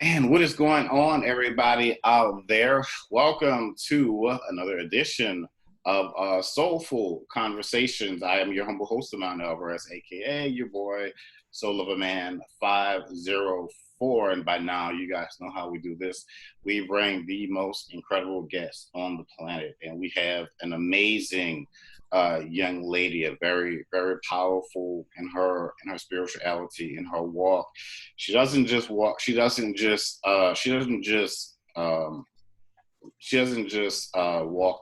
And what is going on, everybody out there? Welcome to another edition of Soulful Conversations. I am your humble host, Amon Alvarez, aka your boy, Soul of a Man 504. And by now, you guys know how we do this. We bring the most incredible guests on the planet, and we have an amazing young lady, a very, very powerful in her spirituality, in her walk. She doesn't just walk. She doesn't just walk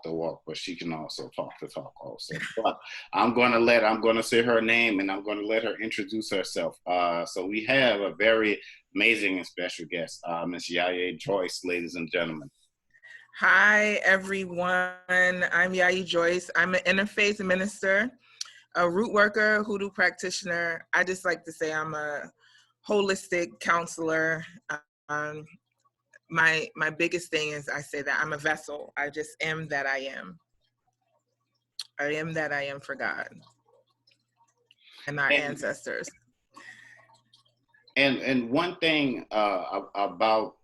the walk, but she can also talk the talk also. But I'm gonna say her name, and I'm gonna let her introduce herself. So we have a very amazing and special guest, Miss YAYI Joyce, ladies and gentlemen. Hi, everyone. I'm YAYI Joyce. I'm an interfaith minister, a root worker, hoodoo practitioner. I just like to say I'm a holistic counselor. Um, my biggest thing is I say that I'm a vessel. I just am that I am. I am that I am for God and our ancestors. And one thing about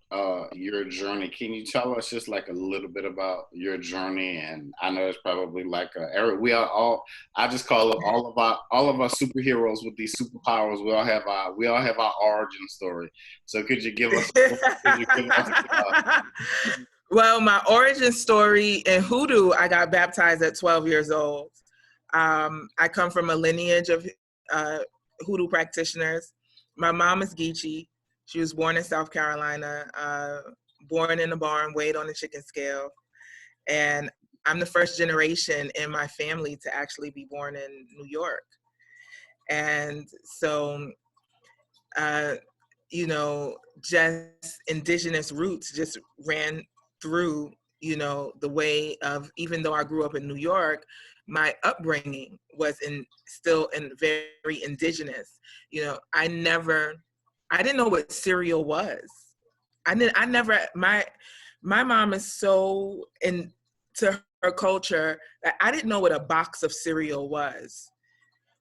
your journey, can you tell us just like a little bit about your journey? And I know it's probably like we are all, I just call it all of our superheroes with these superpowers. We all have our origin story. So could you give us? Well, my origin story in hoodoo, I got baptized at 12 years old. I come from a lineage of hoodoo practitioners. My mom is Geechee. She was born in South Carolina, born in a barn, weighed on a chicken scale. And I'm the first generation in my family to actually be born in New York. And so, just indigenous roots just ran through, the way of, even though I grew up in New York, my upbringing was still very indigenous. I didn't know what cereal was. My mom is so into her culture that I didn't know what a box of cereal was.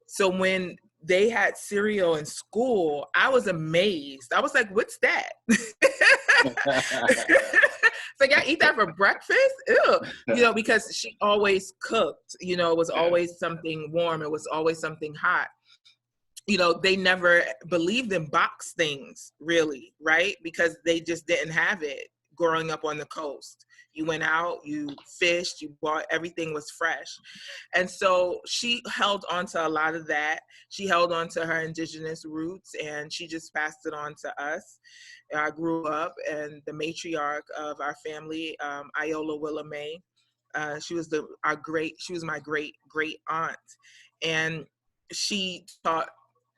So when they had cereal in school, I was amazed. I was like, what's that? It's like, I eat that for breakfast? Ew. Because she always cooked, it was always something warm. It was always something hot. They never believed in box things, really, right? Because they just didn't have it growing up on the coast. You went out, you fished, you bought, everything was fresh. And so she held on to a lot of that. She held on to her indigenous roots, and she just passed it on to us. I grew up, and the matriarch of our family, Iola Willa Mae, she was my great aunt. And she taught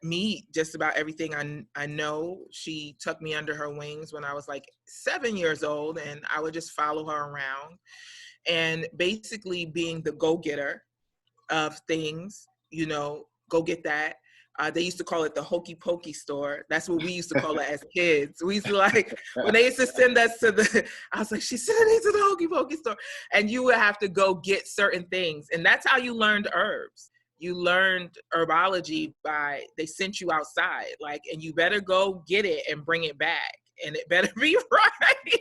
me just about everything I know. She took me under her wings when I was like 7 years old, and I would just follow her around and basically being the go-getter of things, go get that. They used to call it the hokey pokey store. That's what we used to call it as kids. We used to when they used to send us I was like, she's sending me to the hokey pokey store. And you would have to go get certain things. And that's how you learned herbs. You learned herbology they sent you outside, and you better go get it and bring it back. And it better be right.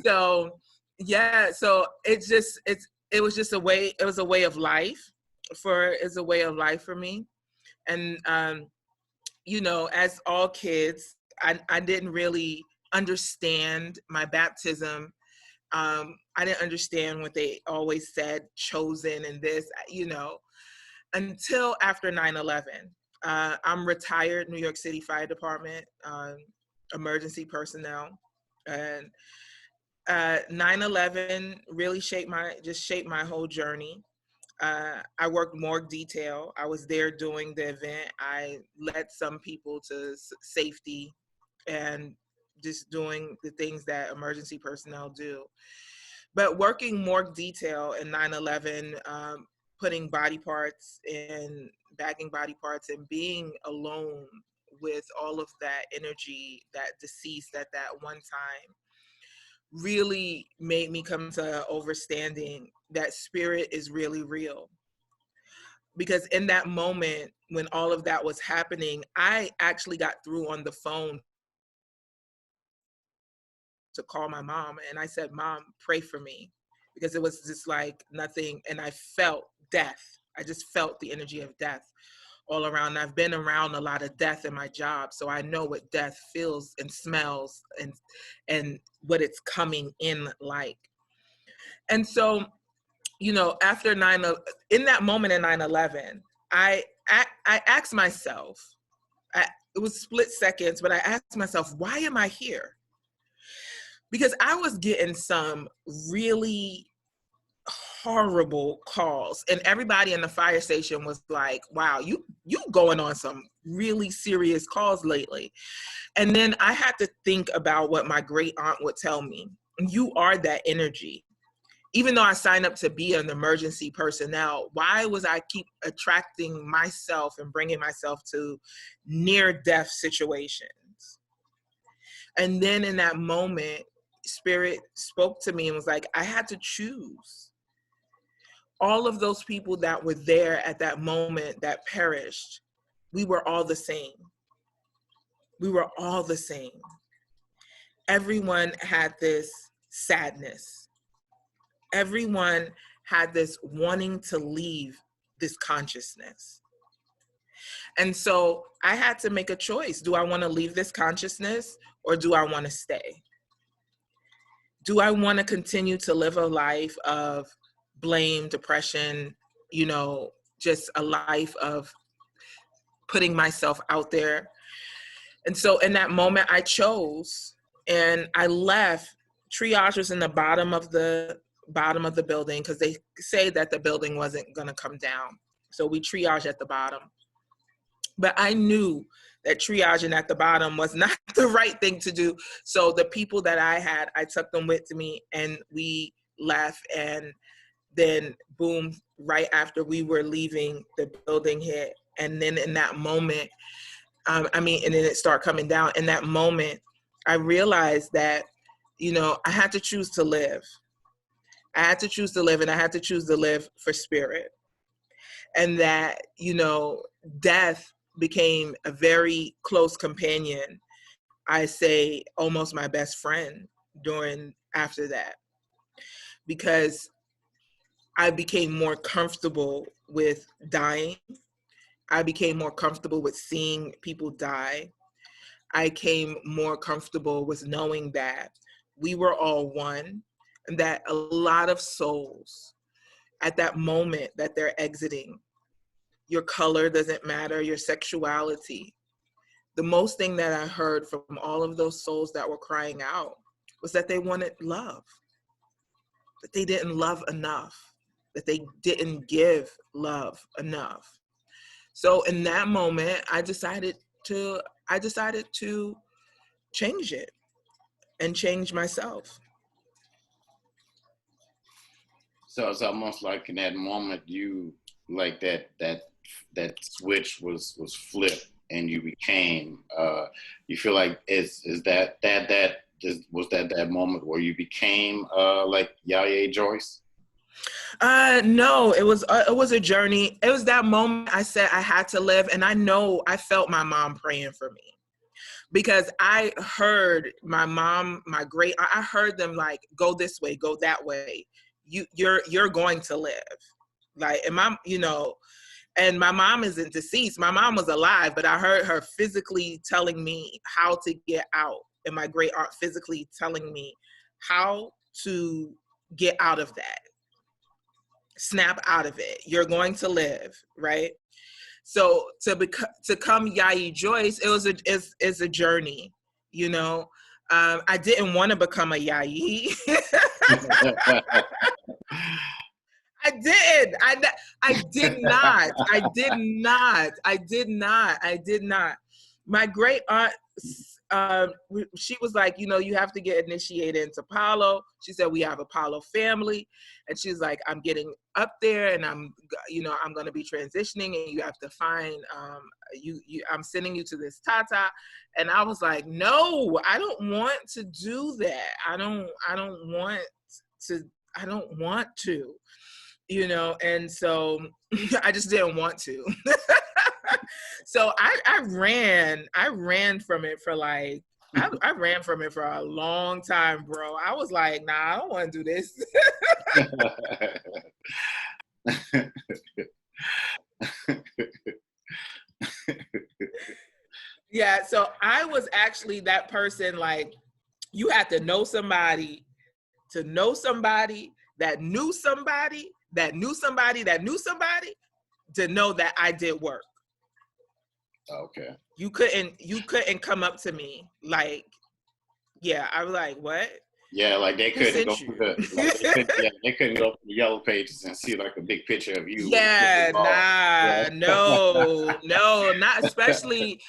So, yeah, so it was just a way of life for me. And, as all kids, I didn't really understand my baptism. I didn't understand what they always said, chosen and this, until after 9/11. I'm retired New York City Fire Department, emergency personnel. And 9/11 really shaped my whole journey. I worked morgue detail. I was there doing the event. I led some people to safety and just doing the things that emergency personnel do. But working morgue detail in 9/11, putting body parts and bagging body parts and being alone with all of that energy, that deceased at that one time, really made me come to understanding that spirit is really real. Because in that moment, when all of that was happening, I actually got through on the phone to call my mom, and I said, Mom, pray for me, because it was just like nothing. And I felt death. I just felt the energy of death all around. And I've been around a lot of death in my job, so I know what death feels and smells, and what it's coming in like. And so, you know, after in that moment in 9/11, I asked myself, it was split seconds, but I asked myself, why am I here? Because I was getting some really horrible calls, and everybody in the fire station was like, wow, you going on some really serious calls lately. And then I had to think about what my great aunt would tell me. You are that energy. Even though I signed up to be an emergency personnel, why was I keep attracting myself and bringing myself to near-death situations? And then in that moment, Spirit spoke to me and was like, I had to choose. All of those people that were there at that moment that perished, we were all the same. We were all the same. Everyone had this sadness. Everyone had this wanting to leave this consciousness. And so I had to make a choice. Do I want to leave this consciousness, or do I want to stay? Do I want to continue to live a life of blame, depression, you know, just a life of putting myself out there? And so in that moment I chose, and I left. Triage was in the bottom of the building, because they say that the building wasn't going to come down. So we triage at the bottom. But I knew that triaging at the bottom was not the right thing to do. So the people that I had, I took them with me, and we left. And then boom, right after we were leaving, the building hit. And then in that moment, and then it started coming down. In that moment, I realized that, you know, I had to choose to live. I had to choose to live, and I had to choose to live for spirit. And that, you know, death became a very close companion. I say almost my best friend after that, because I became more comfortable with dying. I became more comfortable with seeing people die. I came more comfortable with knowing that we were all one, and that a lot of souls at that moment that they're exiting, your color doesn't matter, your sexuality. The most thing that I heard from all of those souls that were crying out was that they wanted love, that they didn't love enough, that they didn't give love enough. So in that moment, I decided to change it and change myself. So it's almost like in that moment, you like that switch was flipped, and you became. You feel like was that moment where you became like YAYI Joyce? No, it was a journey. It was that moment I said I had to live, and I felt my mom praying for me, because I heard my mom, I heard them like, go this way, go that way. You're going to live. Like, and my, you know, and my mom isn't deceased. My mom was alive, but I heard her physically telling me how to get out, and my great aunt physically telling me how to get out of that. Snap out of it. You're going to live, right? So to come YAYI Joyce, it's a journey, you know. I didn't want to become a YAYI. I did. I did not. I did not. My great aunt, she was like, you know, you have to get initiated into Apollo. She said, we have Apollo family. And she's like, I'm getting up there, and I'm going to be transitioning, and you have to find, I'm sending you to this Tata. And I was like, no, I don't want to do that. I don't want to, you know? And so I just didn't want to. So I ran from it for like I ran from it for a long time, bro. I was like, nah, I don't want to do this. Yeah, so I was actually that person, like, you had to know somebody to know somebody that knew somebody that knew somebody that knew somebody to know that I did work. Okay. You couldn't come up to me like, yeah, I was like, what? Yeah, like they Who couldn't go sent through you? they couldn't go through the yellow pages and see like a big picture of you with Yeah, a ball. nah, Yeah. no, not especially.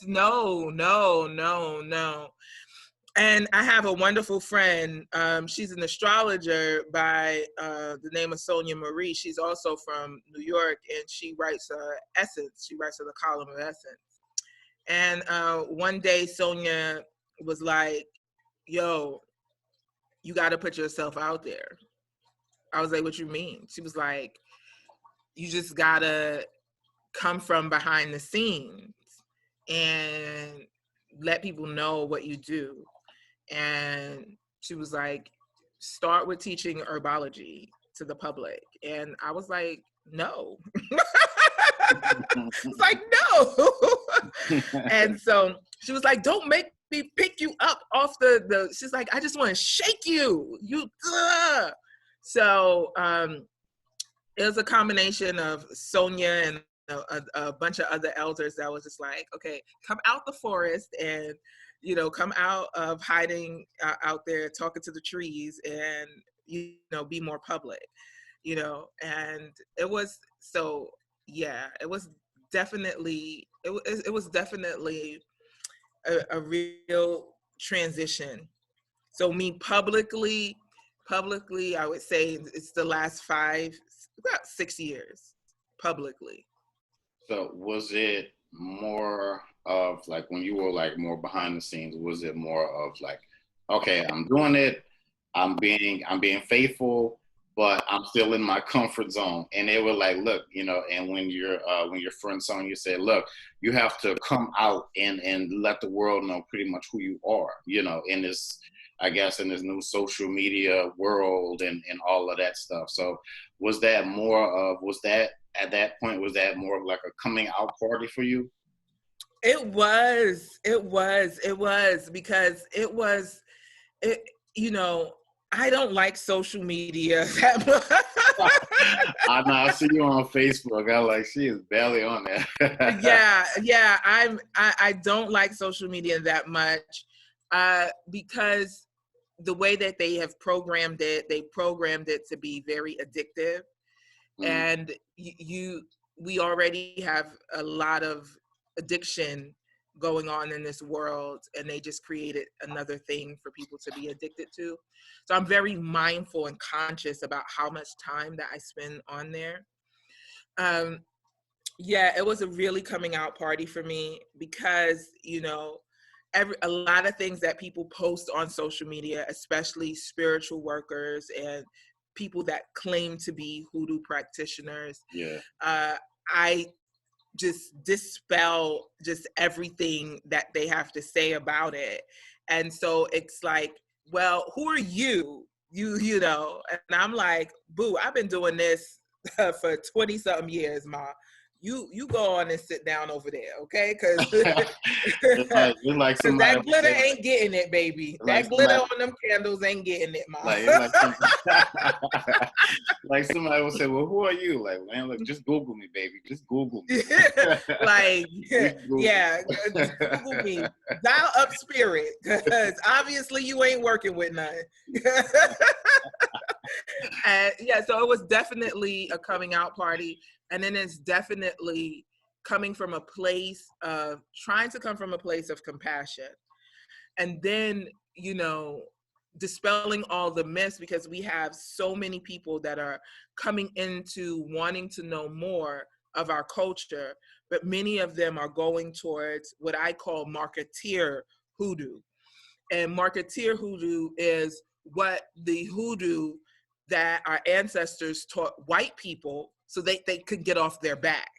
No, no, no, no. And I have a wonderful friend. She's an astrologer by the name of Sonia Marie. She's also from New York, and she writes Essence. She writes the column of Essence. And one day, Sonia was like, "Yo, you got to put yourself out there." I was like, "What you mean?" She was like, "You just gotta come from behind the scenes and let people know what you do." And she was like, start with teaching herbology to the public. And I was like, no. It's like, no. And so she was like, don't make me pick you up off she's like, I just want to shake you. So it was a combination of Sonia and a bunch of other elders that was just like, okay, come out the forest and, come out of hiding out there, talking to the trees, and, be more public, and it was, so yeah, it was definitely, it was definitely a real transition. So me publicly, I would say it's the last about 6 years publicly. So was it more of like when you were like more behind the scenes, was it more of like, okay, I'm doing it, I'm being faithful, but I'm still in my comfort zone? And they were like, look, and when your friend Sonia said, look, you have to come out and let the world know pretty much who you are, in this, I guess, in this new social media world and all of that stuff. So was that at that point, was that more of like a coming out party for you? It was because it, I don't like social media that much. I see you on Facebook. I like, she is barely on there. Yeah. I don't like social media that much because the way that they have programmed they programmed it to be very addictive. Mm, And we already have a lot of addiction going on in this world, and they just created another thing for people to be addicted to. So I'm very mindful and conscious about how much time that I spend on there. um yeah, it was a really coming out party for me because a lot of things that people post on social media, especially spiritual workers and people that claim to be hoodoo practitioners, yeah. I just dispel just everything that they have to say about it. And so it's like, well, who are you? And I'm like, boo, I've been doing this for 20 something years, Ma. You go on and sit down over there, okay? Because It's like somebody that would glitter say, ain't getting it, baby. like That glitter somebody, on them candles ain't getting it, Ma. like it's like some, like somebody would say, well, who are you? Like, man, look, just Google me, baby. Just Google me. Like, Just Google yeah, me. just Google me. Dial up spirit, because obviously you ain't working with none. And yeah, so it was definitely a coming out party. And then it's definitely coming from a place of trying to come from a place of compassion. And then, dispelling all the myths, because we have so many people that are coming into wanting to know more of our culture, but many of them are going towards what I call marketeer hoodoo. And marketeer hoodoo is what the hoodoo that our ancestors taught white people so they could get off their back,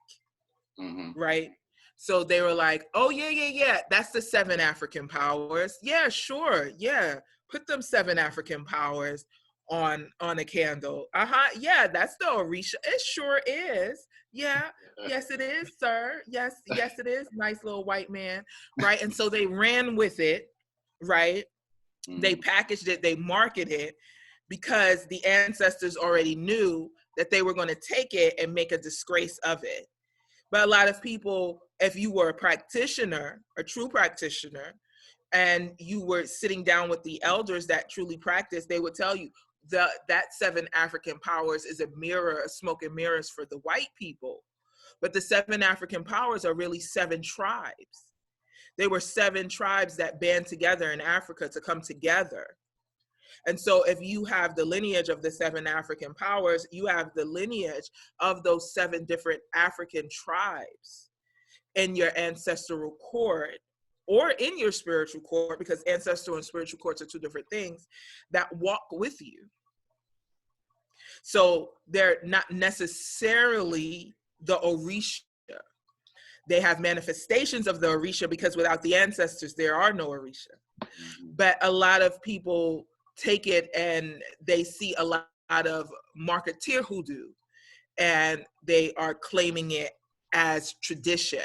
Mm-hmm. right? So they were like, oh, yeah, that's the 7 African powers. Yeah, sure, yeah. Put them 7 African powers on a candle. Yeah, that's the Orisha. It sure is. Yeah, yes, it is, sir. Yes, it is. Nice little white man, right? And so they ran with it, right? They packaged it, they marketed it, because the ancestors already knew that they were going to take it and make a disgrace of it. But a lot of people, if you were a practitioner, a true practitioner, and you were sitting down with the elders that truly practice, they would tell you that 7 African powers is a mirror, a smoke and mirrors for the white people. But the 7 African powers are really 7 tribes. They were 7 tribes that band together in Africa to come together. And so if you have the lineage of the 7 African powers, you have the lineage of those 7 different African tribes in your ancestral cord, or in your spiritual cord, because ancestral and spiritual cords are 2 different things, that walk with you. So they're not necessarily the Orisha. They have manifestations of the Orisha, because without the ancestors, there are no Orisha. But a lot of people take it and they see a lot of marketeer hoodoo, and they are claiming it as tradition.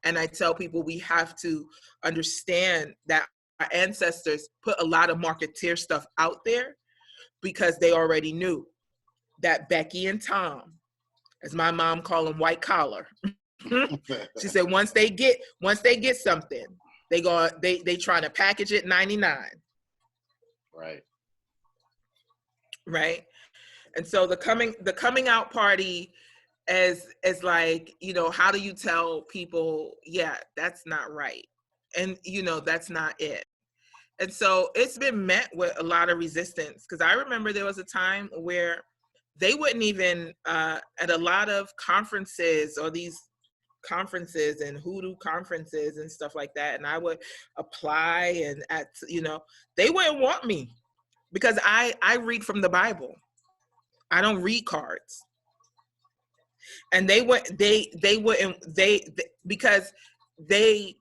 And I tell people, we have to understand that our ancestors put a lot of marketeer stuff out there, because they already knew that Becky and Tom, as my mom called them, white collar. She said once they get something, they trying to package it 99. Right. And so the coming out party is like, how do you tell people, yeah, that's not right, and that's not it. And so it's been met with a lot of resistance, because I remember there was a time where they wouldn't even at a lot of conferences, or these conferences and hoodoo conferences and stuff like that, and I would apply, and they wouldn't want me, because I read from the Bible. I don't read cards. And they because they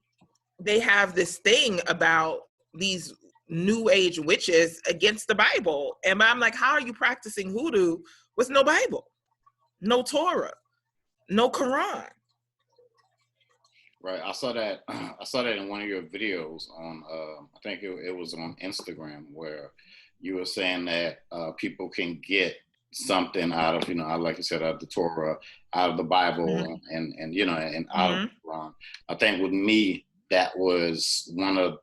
have this thing about these new age witches against the Bible. And I'm like, how are you practicing hoodoo with no Bible, no Torah, no Quran? Right. I saw that in one of your videos on, I think it was on Instagram, where you were saying that people can get something out of, like you said, out of the Torah, out of the Bible, and out of the Quran. I think with me, that was one of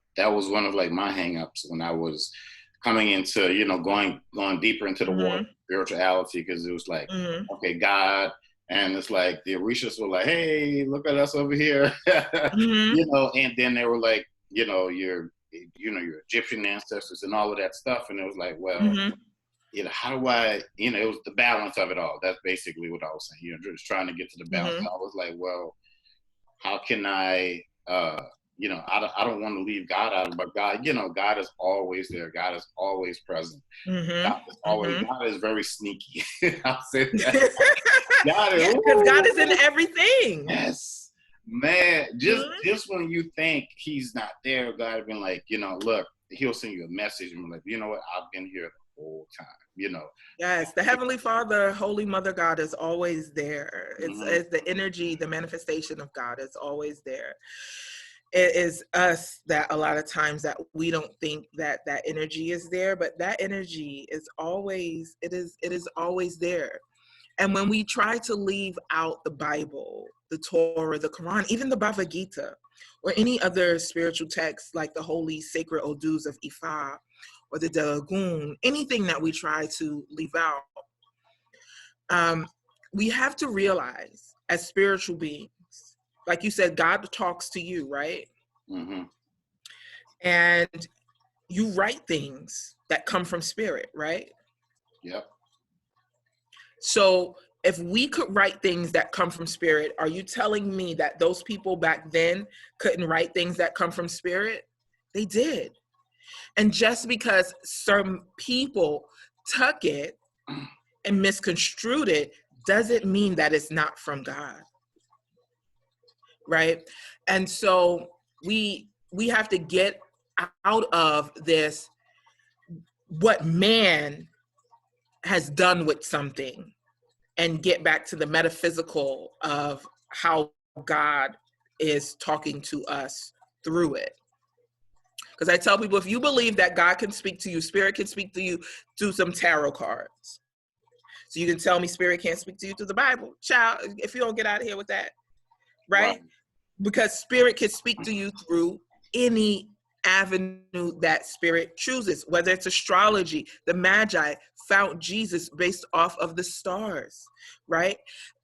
like my hangups when I was coming into, going deeper into the world of spirituality, because it was like, okay, God. And it's like the Orishas were like, hey, look at us over here. And then they were like, your Egyptian ancestors and all of that stuff. And it was like, well, how do I, it was the balance of it all. That's basically what I was saying, just trying to get to the balance. I was like, well, how can I, I don't want to leave God out of it, but God, God is always there. God is always present. God is very sneaky. I'll say that. Because God is in everything. Yes, man. Just when you think He's not there, God has been like, look, He'll send you a message and be like, you know what? I've been here the whole time. Yes, the Heavenly Father, Holy Mother God is always there. It's the energy, the manifestation of God is always there. It is us that a lot of times that we don't think that energy is there, but that energy is always, it is always there. And when we try to leave out the Bible, the Torah, the Quran, even the Bhagavad Gita, or any other spiritual text like the holy sacred Odus of Ifa, or the Dagon, anything that we try to leave out, we have to realize, as spiritual beings, like you said, God talks to you, right? And you write things that come from spirit, right? Yep. So if we could write things that come from spirit, are you telling me that those people back then couldn't write things that come from spirit? They did. And just because some people took it and misconstrued it doesn't mean that it's not from God. right? And so we have to get out of this, what man has done with something, and get back to the metaphysical of how God is talking to us through it. Because I tell people, if you believe that God can speak to you, spirit can speak to you through some tarot cards. So you can tell me spirit can't speak to you through the Bible. Child, if you don't get out of here with that, right? Because spirit can speak to you through any avenue that spirit chooses, whether it's astrology. The Magi found Jesus based off of the stars, right?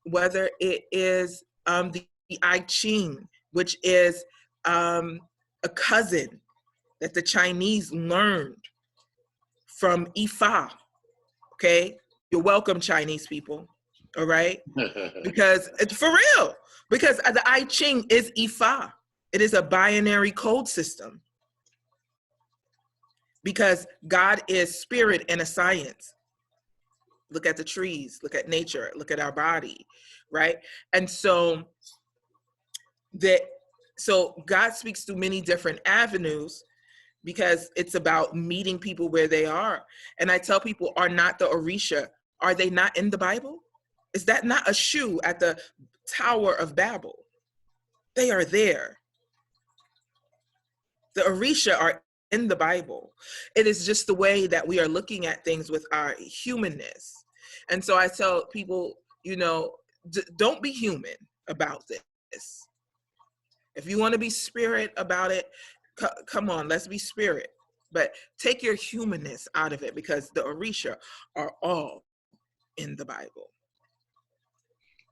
Whether it is the I Ching, which is a cousin that the Chinese learned from Ifa, okay? You're welcome, Chinese people, all right? Because it's for real, because the I Ching is Ifa. It is a binary code system. Because God is spirit and a science. Look at the trees, look at nature, look at our body, right? And so God speaks through many different avenues, because it's about meeting people where they are. And I tell people, are not the Orisha, are they not in the Bible? Is that not a shoe at the Tower of Babel? They are there. The Orisha are in the Bible. It is just the way that we are looking at things with our humanness. And so I tell people, don't be human about this. If you want to be spirit about it, come on, let's be spirit. But take your humanness out of it, because the Orisha are all in the Bible.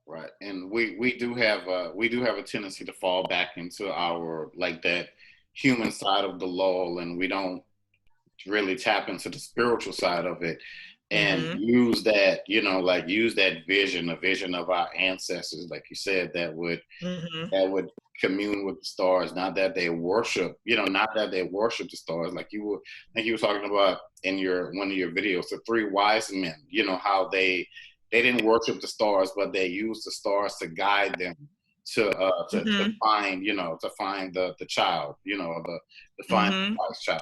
Right, and we do have a tendency to fall back into our, like, that human side of the lull, and we don't really tap into the spiritual side of it, and use that, use that vision, a vision of our ancestors, like you said, that would commune with the stars. Not that they worship, the stars, like you were talking about in one of your videos, the three wise men. How they didn't worship the stars, but they used the stars to guide them to find, the child, to find the Christ child.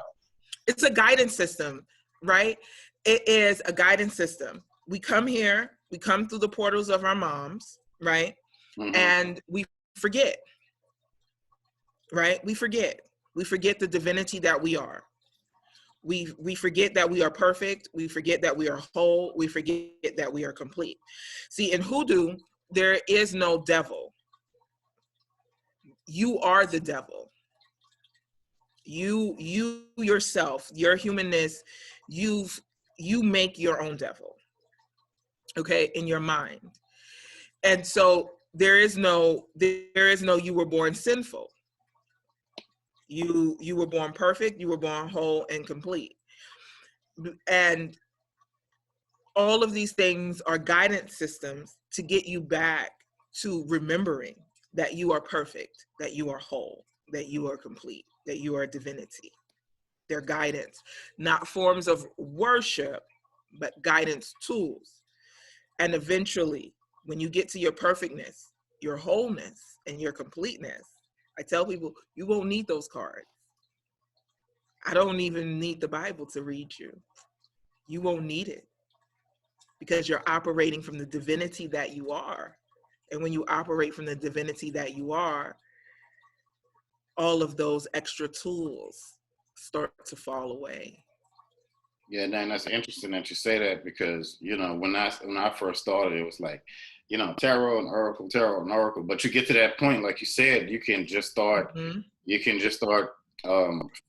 It's a guidance system, right? It is a guidance system. We come here, we come through the portals of our moms, right? And we forget, right? We forget the divinity that we are. We forget that we are perfect. We forget that we are whole. We forget that we are complete. See, in hoodoo, there is no devil. You are the devil. You yourself, your humanness, you make your own devil, okay, in your mind. And so there is no you were born sinful. You were born perfect. You were born whole and complete. And all of these things are guidance systems to get you back to remembering that you are perfect, that you are whole, that you are complete, that you are divinity. They're guidance, not forms of worship, but guidance tools. And eventually, when you get to your perfectness, your wholeness, and your completeness, I tell people, you won't need those cards. I don't even need the Bible to read you. You won't need it, because you're operating from the divinity that you are. And when you operate from the divinity that you are, all of those extra tools start to fall away. Yeah, Dan, that's interesting that you say that, because when I first started, it was like, tarot and oracle, but you get to that point, like you said, you can just start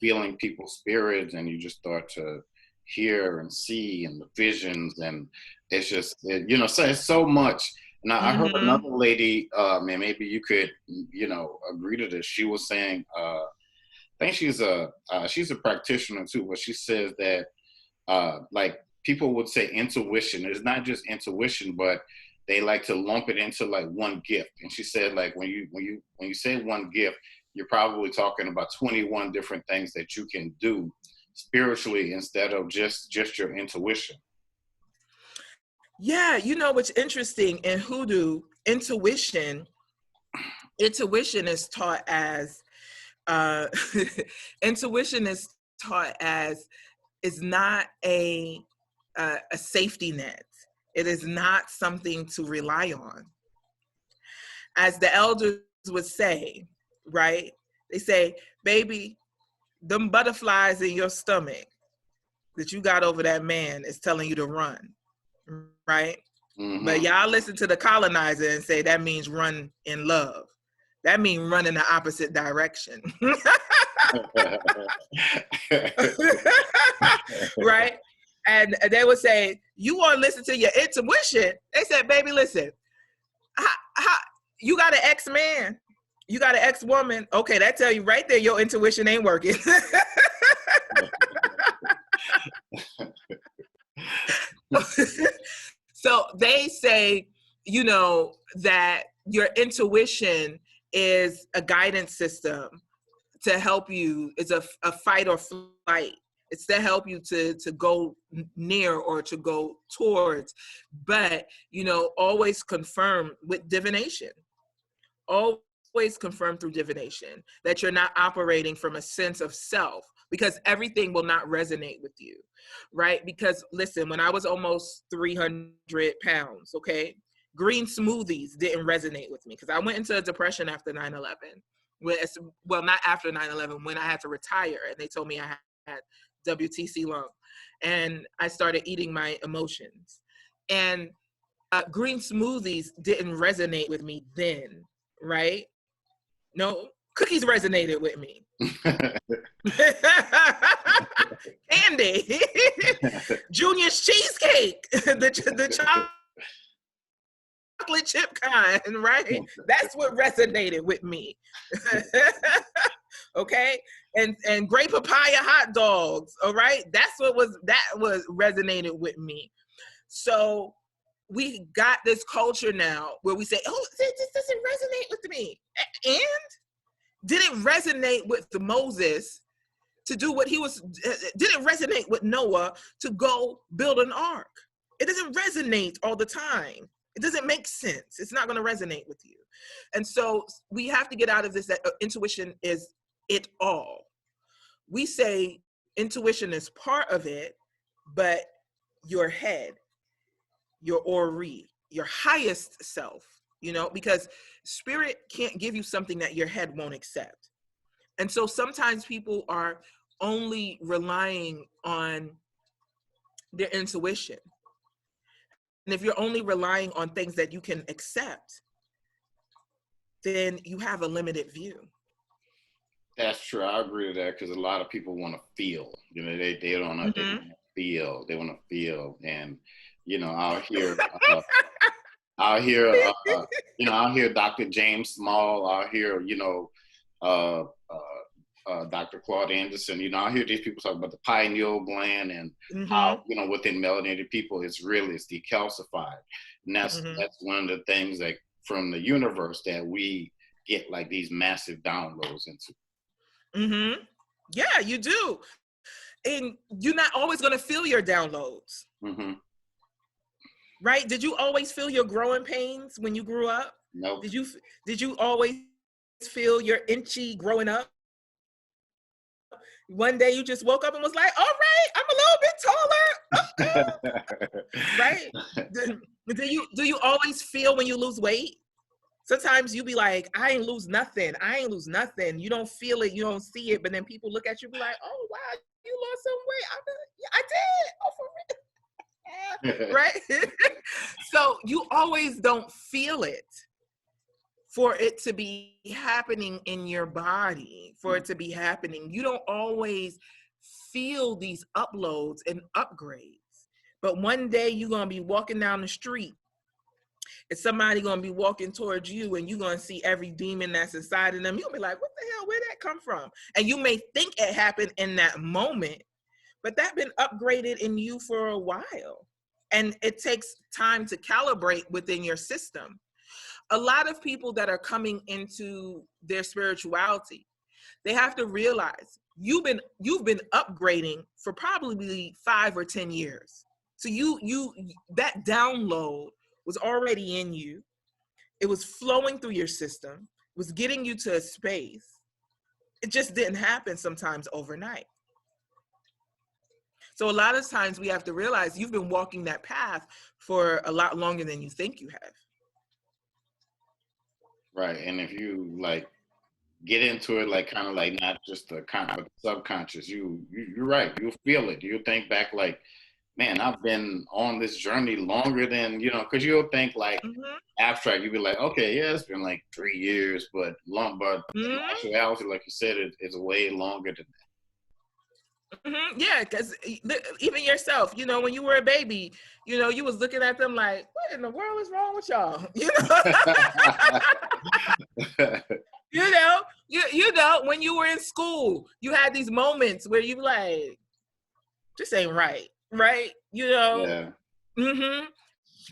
feeling people's spirits, and you just start to hear and see, and the visions, and it's just so it's so much. Now I heard another lady, and maybe you could agree to this. She was saying, I think she's a practitioner too, but she says that like people would say intuition. It's not just intuition, but they like to lump it into like one gift. And she said, like, when you say one gift, you're probably talking about 21 different things that you can do spiritually instead of just your intuition. Yeah, what's interesting in hoodoo, intuition intuition is taught as uh, intuition is taught as is not a safety net. It is not something to rely on. As the elders would say, right? They say, baby, them butterflies in your stomach that you got over that man is telling you to run, right? Mm-hmm. But y'all listen to the colonizer and say that means run in love. That means run in the opposite direction. Right? And they would say, you want to listen to your intuition? They said, baby, listen, you got an ex-man, you got an ex-woman. Okay, that tell you right there your intuition ain't working. So they say, you know, that your intuition is a guidance system to help you. It's a fight or flight. It's to help you to go near or to go towards. But, you know, always confirm with divination. Always confirm through divination that you're not operating from a sense of self, because everything will not resonate with you, right? Because listen, when I was almost 300 pounds, okay, green smoothies didn't resonate with me because I went into a depression after 9/11. Well, not after 9/11, when I had to retire and they told me I had WTC lung, and I started eating my emotions. And green smoothies didn't resonate with me then, right? No, cookies resonated with me. Candy, Junior's cheesecake, the chocolate chip kind, right? That's what resonated with me. Okay, and great papaya hot dogs. All right, that was resonated with me. So we got this culture now where we say, oh, this doesn't resonate with me. And did it resonate with Moses to do what he was, did it resonate with Noah to go build an ark? It doesn't resonate all the time. It doesn't make sense. It's not going to resonate with you. And so we have to get out of this that intuition is it all. We say intuition is part of it, but your head, your Ori, your highest self, you know, because spirit can't give you something that your head won't accept. And so sometimes people are only relying on their intuition. And if you're only relying on things that you can accept, then you have a limited view. That's true. I agree with that because a lot of people want to feel. You know, they don't know. They want to feel. They want to feel, and you know, out here, you know, out here, Dr. James Small. Out here, you know, Dr. Claude Anderson. You know, I hear these people talk about the pineal gland and how, you know, within melanated people, it's decalcified, and that's one of the things that from the universe that we get like these massive downloads into. Yeah, you do. And you're not always going to feel your downloads. Right? Did you always feel your growing pains when you grew up? No. Nope. Did you always feel your inchy growing up? One day you just woke up and was like, all right, I'm a little bit taller. Right? Do you always feel when you lose weight? Sometimes you be like, I ain't lose nothing. You don't feel it. You don't see it. But then people look at you and be like, oh, wow, you lost some weight. I did. Oh, for real. Right? So you always don't feel it for it to be happening in your body, for it to be happening. You don't always feel these uploads and upgrades. But one day you're going to be walking down the street and somebody going to be walking towards you and you're going to see every demon that's inside of them. You'll be like, what the hell, where'd that come from? And you may think it happened in that moment, but that's been upgraded in you for a while. And it takes time to calibrate within your system. A lot of people that are coming into their spirituality, they have to realize you've been upgrading for probably 5 or 10 years. So you that download was already in you. It was flowing through your system. was getting you to a space. It just didn't happen sometimes overnight. So a lot of times we have to realize you've been walking that path for a lot longer than you think you have. Right. And if you like get into it, like kind of like not just the subconscious, you're right. You'll feel it. You'll think back like, man, I've been on this journey longer than, because you'll think like abstract. You'll be like, okay, yeah, it's been like 3 years, but in actuality, like you said, it's way longer than that. Yeah, because even yourself, when you were a baby, you was looking at them like, what in the world is wrong with y'all? When you were in school, you had these moments where you like, this ain't right, right? Yeah.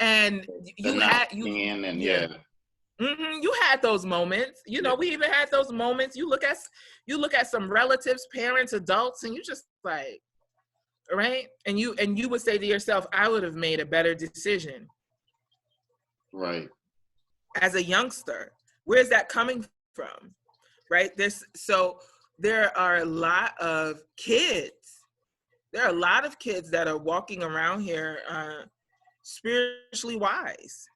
And you had those moments. We even had those moments. You look at some relatives, parents, adults, and you just like, right? And you would say to yourself, I would have made a better decision. Right. As a youngster. Where's that coming from? Right? So there are a lot of kids. There are a lot of kids that are walking around here spiritually wise.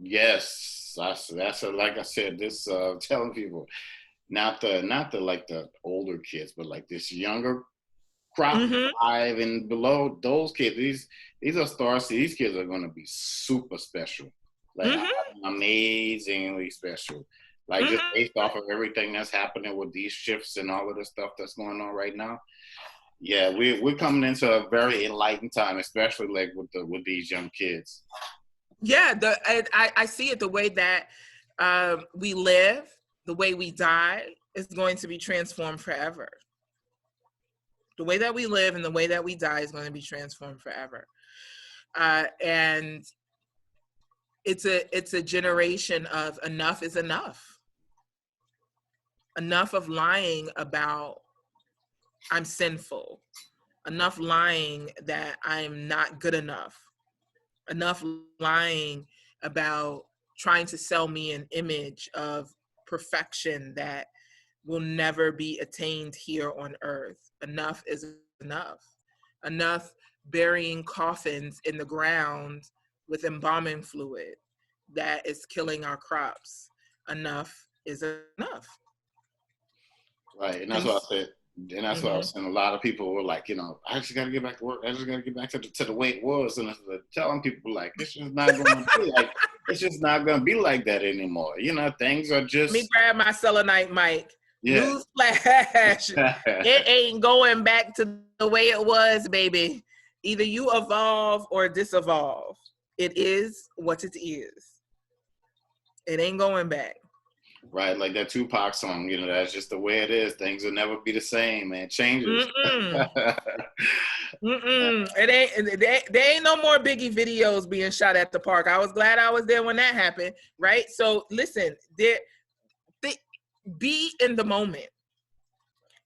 Yes, that's like I said, this telling people, not the like the older kids, but like this younger crop 5 and below, those kids, these are stars. These kids are going to be super special, like amazingly special, like just based off of everything that's happening with these shifts and all of the stuff that's going on right now. Yeah, we're coming into a very enlightened time, especially like with these young kids. Yeah, I see it the way that we live, the way we die is going to be transformed forever. The way that we live and the way that we die is going to be transformed forever. And it's a generation of enough is enough. Enough of lying about I'm sinful. Enough lying that I'm not good enough. Enough lying about trying to sell me an image of perfection that will never be attained here on earth. Enough is enough. Enough burying coffins in the ground with embalming fluid that is killing our crops. Enough is enough. Right, and that's what I said. And that's what I was saying. A lot of people were like, I just got to get back to work. I just got to get back to the way it was. And I was telling people like, it's just not going to be like, it's just not going to be like that anymore. Things are just. Let me grab my selenite mic. Yeah. Newsflash. It ain't going back to the way it was, baby. Either you evolve or disevolve. It is what it is. It ain't going back. Right, like that Tupac song, that's just the way it is. Things will never be the same, man. Changes. There ain't no more Biggie videos being shot at the park. I was glad I was there when that happened, right? So listen, be in the moment.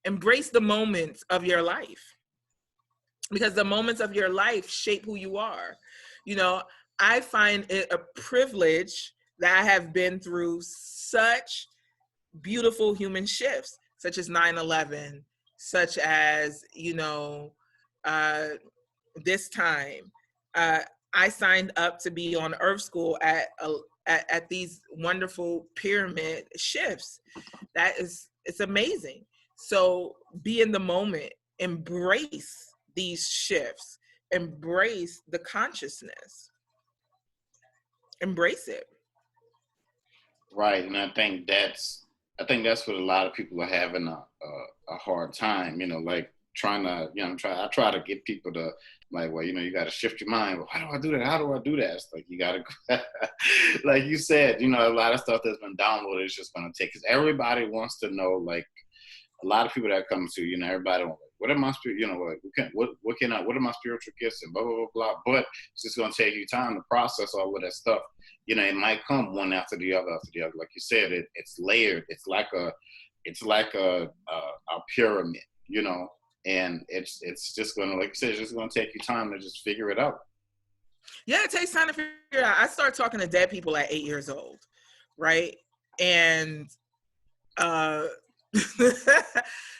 Embrace the moments of your life. Because the moments of your life shape who you are. I find it a privilege that I have been through such beautiful human shifts, such as 9/11, such as, this time. I signed up to be on Earth School at these wonderful pyramid shifts. It's amazing. So be in the moment, embrace these shifts, embrace the consciousness, embrace it. Right, and I think that's what a lot of people are having a hard time. Like trying to, I try to get people to like, well, you got to shift your mind. Well, how do I do that? How do I do that? It's like you got to, like you said, a lot of stuff that's been downloaded is just going to take. Because everybody wants to know, like a lot of people that come to, everybody wants. What are my what are my spiritual gifts and blah blah blah blah. But it's just gonna take you time to process all of that stuff. It might come one after the other. Like you said, it's layered. It's like a pyramid, and it's just gonna, like you said, it's just gonna take you time to just figure it out. Yeah, it takes time to figure it out. I started talking to dead people at 8 years old, right? And uh,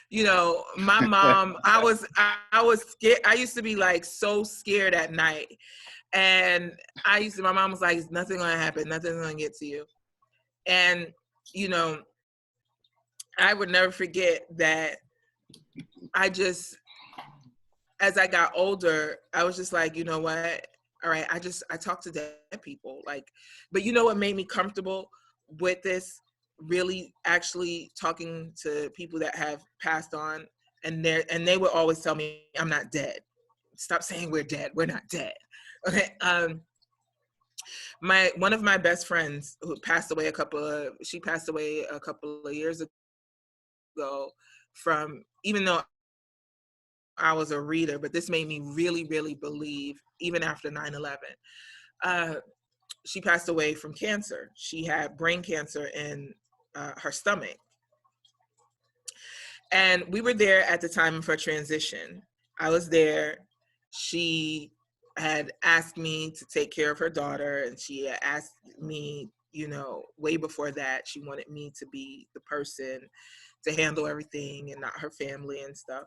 you know, my mom, I was scared. I used to be like so scared at night. And my mom was like, nothing gonna happen. Nothing's gonna get to you. And, you know, I would never forget that I just, as I got older, I was just like, you know what? All right, I talk to dead people. Like, but you know what made me comfortable with this? Really actually talking to people that have passed on, and they would always tell me, I'm not dead. Stop saying we're dead. We're not dead. Okay. One of my best friends who passed away she passed away a couple of years ago from, even though I was a reader, but this made me really, really believe, even after 9/11. She passed away from cancer. She had brain cancer in her stomach. And we were there at the time of her transition. I was there. She had asked me to take care of her daughter, and she had asked me, you know, way before that, she wanted me to be the person to handle everything and not her family and stuff.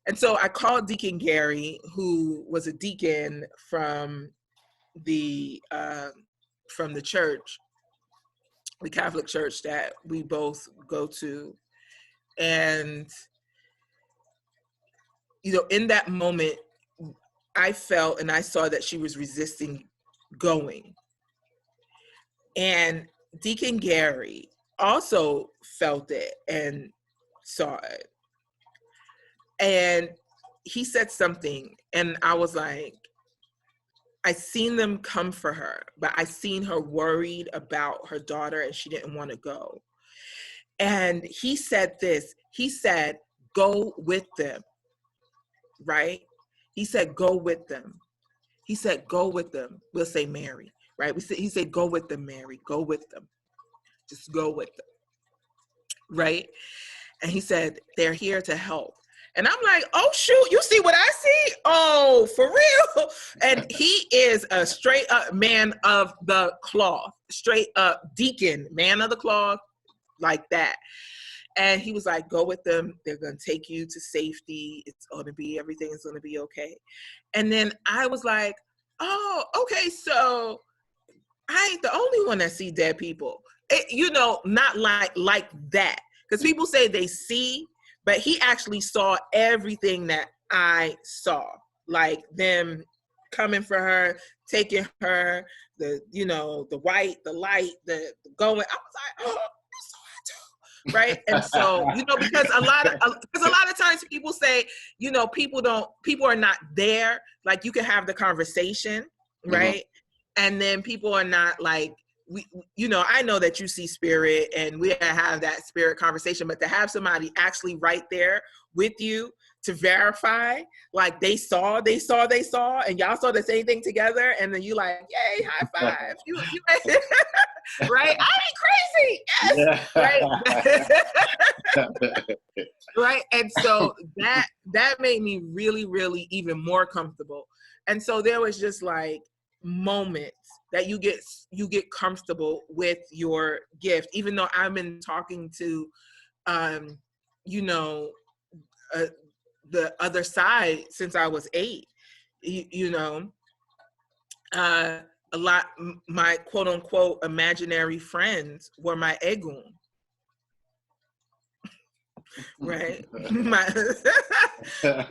And so I called Deacon Gary, who was a deacon from the church, the Catholic church that we both go to. And, you know, in that moment, I felt and I saw that she was resisting going. And Deacon Gary also felt it and saw it. And he said something, and I was like, I seen them come for her, but I seen her worried about her daughter and she didn't want to go. And he said this, he said, go with them, right? He said, go with them. He said, go with them. We'll say Mary, right? He said, go with them, Mary, go with them. Just go with them, right? And he said, they're here to help. And I'm like, oh, shoot, you see what I see? Oh, for real? And he is a straight up man of the cloth, straight up deacon, man of the cloth, like that. And he was like, go with them. They're going to take you to safety. Everything is going to be okay. And then I was like, oh, okay, so I ain't the only one that see dead people. You know, not like that. Because people say they see, but he actually saw everything that I saw. Like them coming for her, taking her, the white, the light, the going. I was like, oh, I saw it too. Right. And so, you know, because a lot of times people say, you know, people are not there. Like you can have the conversation, right? Mm-hmm. And then people are not like, you know, I know that you see spirit and we have that spirit conversation, but to have somebody actually right there with you to verify, like they saw, and y'all saw the same thing together, and then you like, yay, high five. you right? I ain't crazy. Yes. Yeah. Right. Right. And so that made me really, really even more comfortable. And so there was just like moments that you get comfortable with your gift, even though I've been talking to you know, the other side since I was 8. You know, a lot, my quote unquote imaginary friends were my egun. Right. My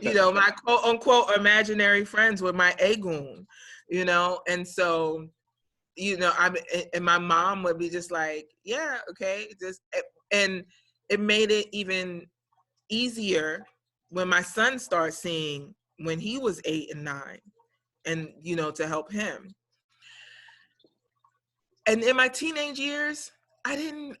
you know, my quote unquote imaginary friends were my egun, you know. And so, you know, and my mom would be just like, yeah, okay, and it made it even easier when my son started seeing when he was 8 and 9, and you know, to help him. And in my teenage years, I didn't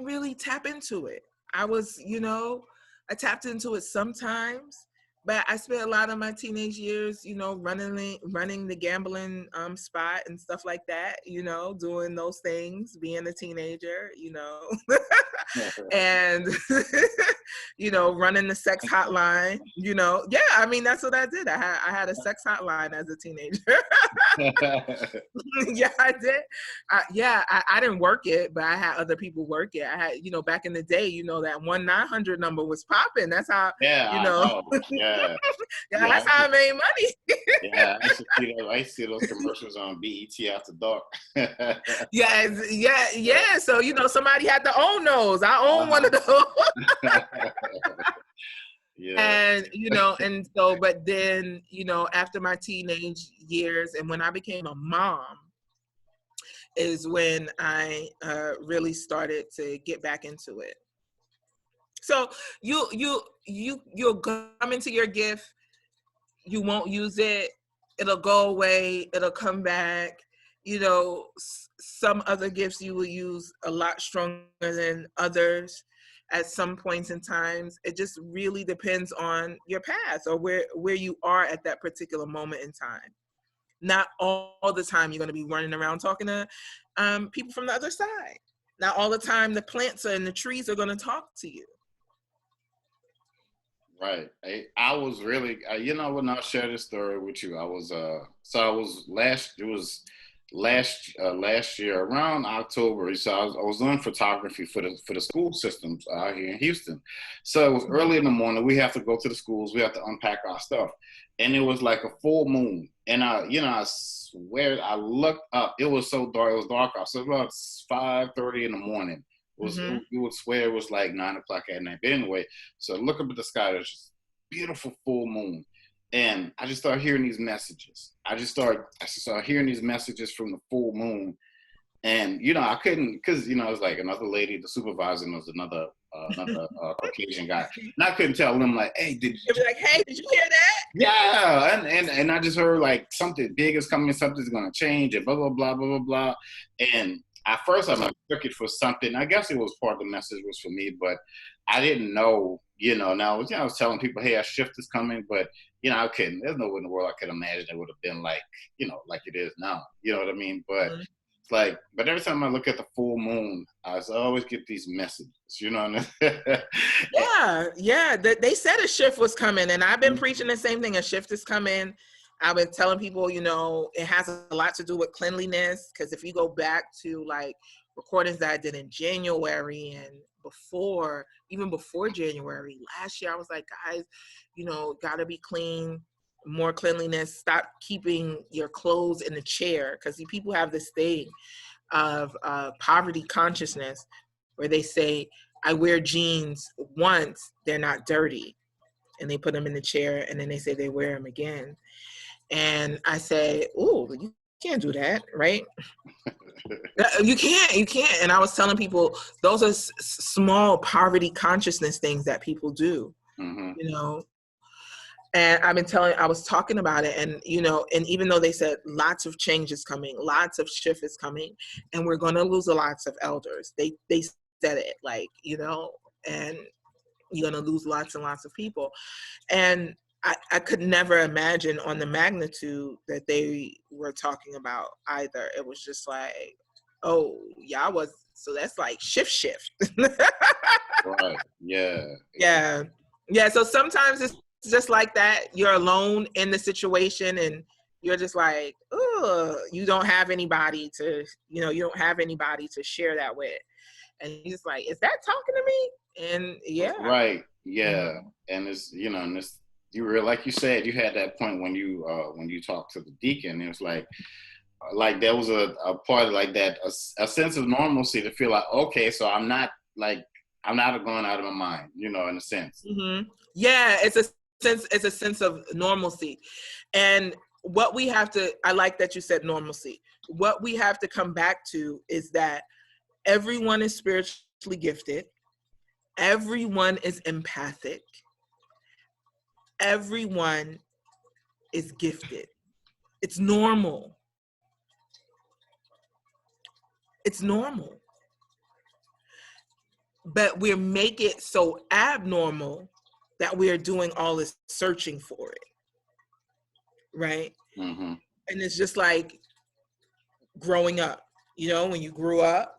really tap into it. I was, you know, I tapped into it sometimes, but I spent a lot of my teenage years, you know, running the gambling spot and stuff like that, you know, doing those things, being a teenager, you know. And running the sex hotline, Yeah, I mean, that's what I did. I had a sex hotline as a teenager. Yeah, I did. I didn't work it, but I had other people work it. I had, back in the day, that 1-900 number was popping. That's how, Yeah, I know. Yeah. Yeah, that's how I made money. Yeah, I used to see those commercials on BET after dark. Yeah. So, somebody had to own those. I own one of those. Yeah. And, and so, but then, after my teenage years and when I became a mom is when I really started to get back into it. So you'll come into your gift, you won't use it, it'll go away, it'll come back. Some other gifts you will use a lot stronger than others at some points in times. It just really depends on your path or where you are at that particular moment in time. Not all the time you're going to be running around talking to people from the other side. Not all the time the plants and the trees are going to talk to you. Right. I was really, when I'll share this story with you, last year around October. So I was doing photography for the school systems out here in Houston. So it was early in the morning. We have to go to the schools. We have to unpack our stuff. And it was like a full moon. And I swear I looked up. It was so dark. It was dark out. So about 5:30 in the morning. You would swear it was like 9 o'clock at night. But anyway, so look up at the sky. There's just beautiful full moon. And I just started hearing these messages. I just started hearing these messages from the full moon. And, I couldn't, because, it was like another lady, the supervisor, and was another Caucasian guy. And I couldn't tell them, like, hey, did you? Be like, hey, did you hear that? Yeah. And I just heard, like, something big is coming, something's going to change, and blah, blah, blah, blah, blah, blah. And at first, I took it for something. I guess it was part of the message was for me, but I didn't know, now I was telling people, hey, a shift is coming, but, I couldn't. There's no way in the world I could imagine it would have been like, like it is now. You know what I mean? But it's like, but every time I look at the full moon, I always get these messages, you know what I mean? Yeah. They said a shift was coming, and I've been preaching the same thing. A shift is coming. I've been telling people, it has a lot to do with cleanliness, because if you go back to like recordings that I did in January and even before January, last year, I was like, guys, gotta be clean, more cleanliness, stop keeping your clothes in the chair, because people have this thing of poverty consciousness where they say, I wear jeans once, they're not dirty, and they put them in the chair, and then they say they wear them again. And I say, oh, you can't do that, right? You can't. And I was telling people, those are small poverty consciousness things that people do, And I was talking about it, and, and even though they said lots of change is coming, lots of shift is coming, and we're going to lose lots of elders. They said it, like, and you're going to lose lots and lots of people. And I could never imagine on the magnitude that they were talking about either. It was just like, oh, so that's like shift. Right. Yeah. Yeah. So sometimes it's just like that. You're alone in the situation, and you're just like, oh, you don't have anybody to, share that with. And you're just like, is that talking to me? And yeah. Right. Yeah. And it's, and it's, you were, like you said, you had that point when you talked to the deacon. It was like there was a part like that, a sense of normalcy to feel like, okay, so I'm not going out of my mind, in a sense. Mm-hmm. Yeah, it's a sense of normalcy. And what we have to, I like that you said normalcy. What we have to come back to is that everyone is spiritually gifted. Everyone is empathic. Everyone is gifted. It's normal. It's normal. But we make it so abnormal that we are doing all this searching for it. Right? Mm-hmm. And it's just like growing up. When you grew up,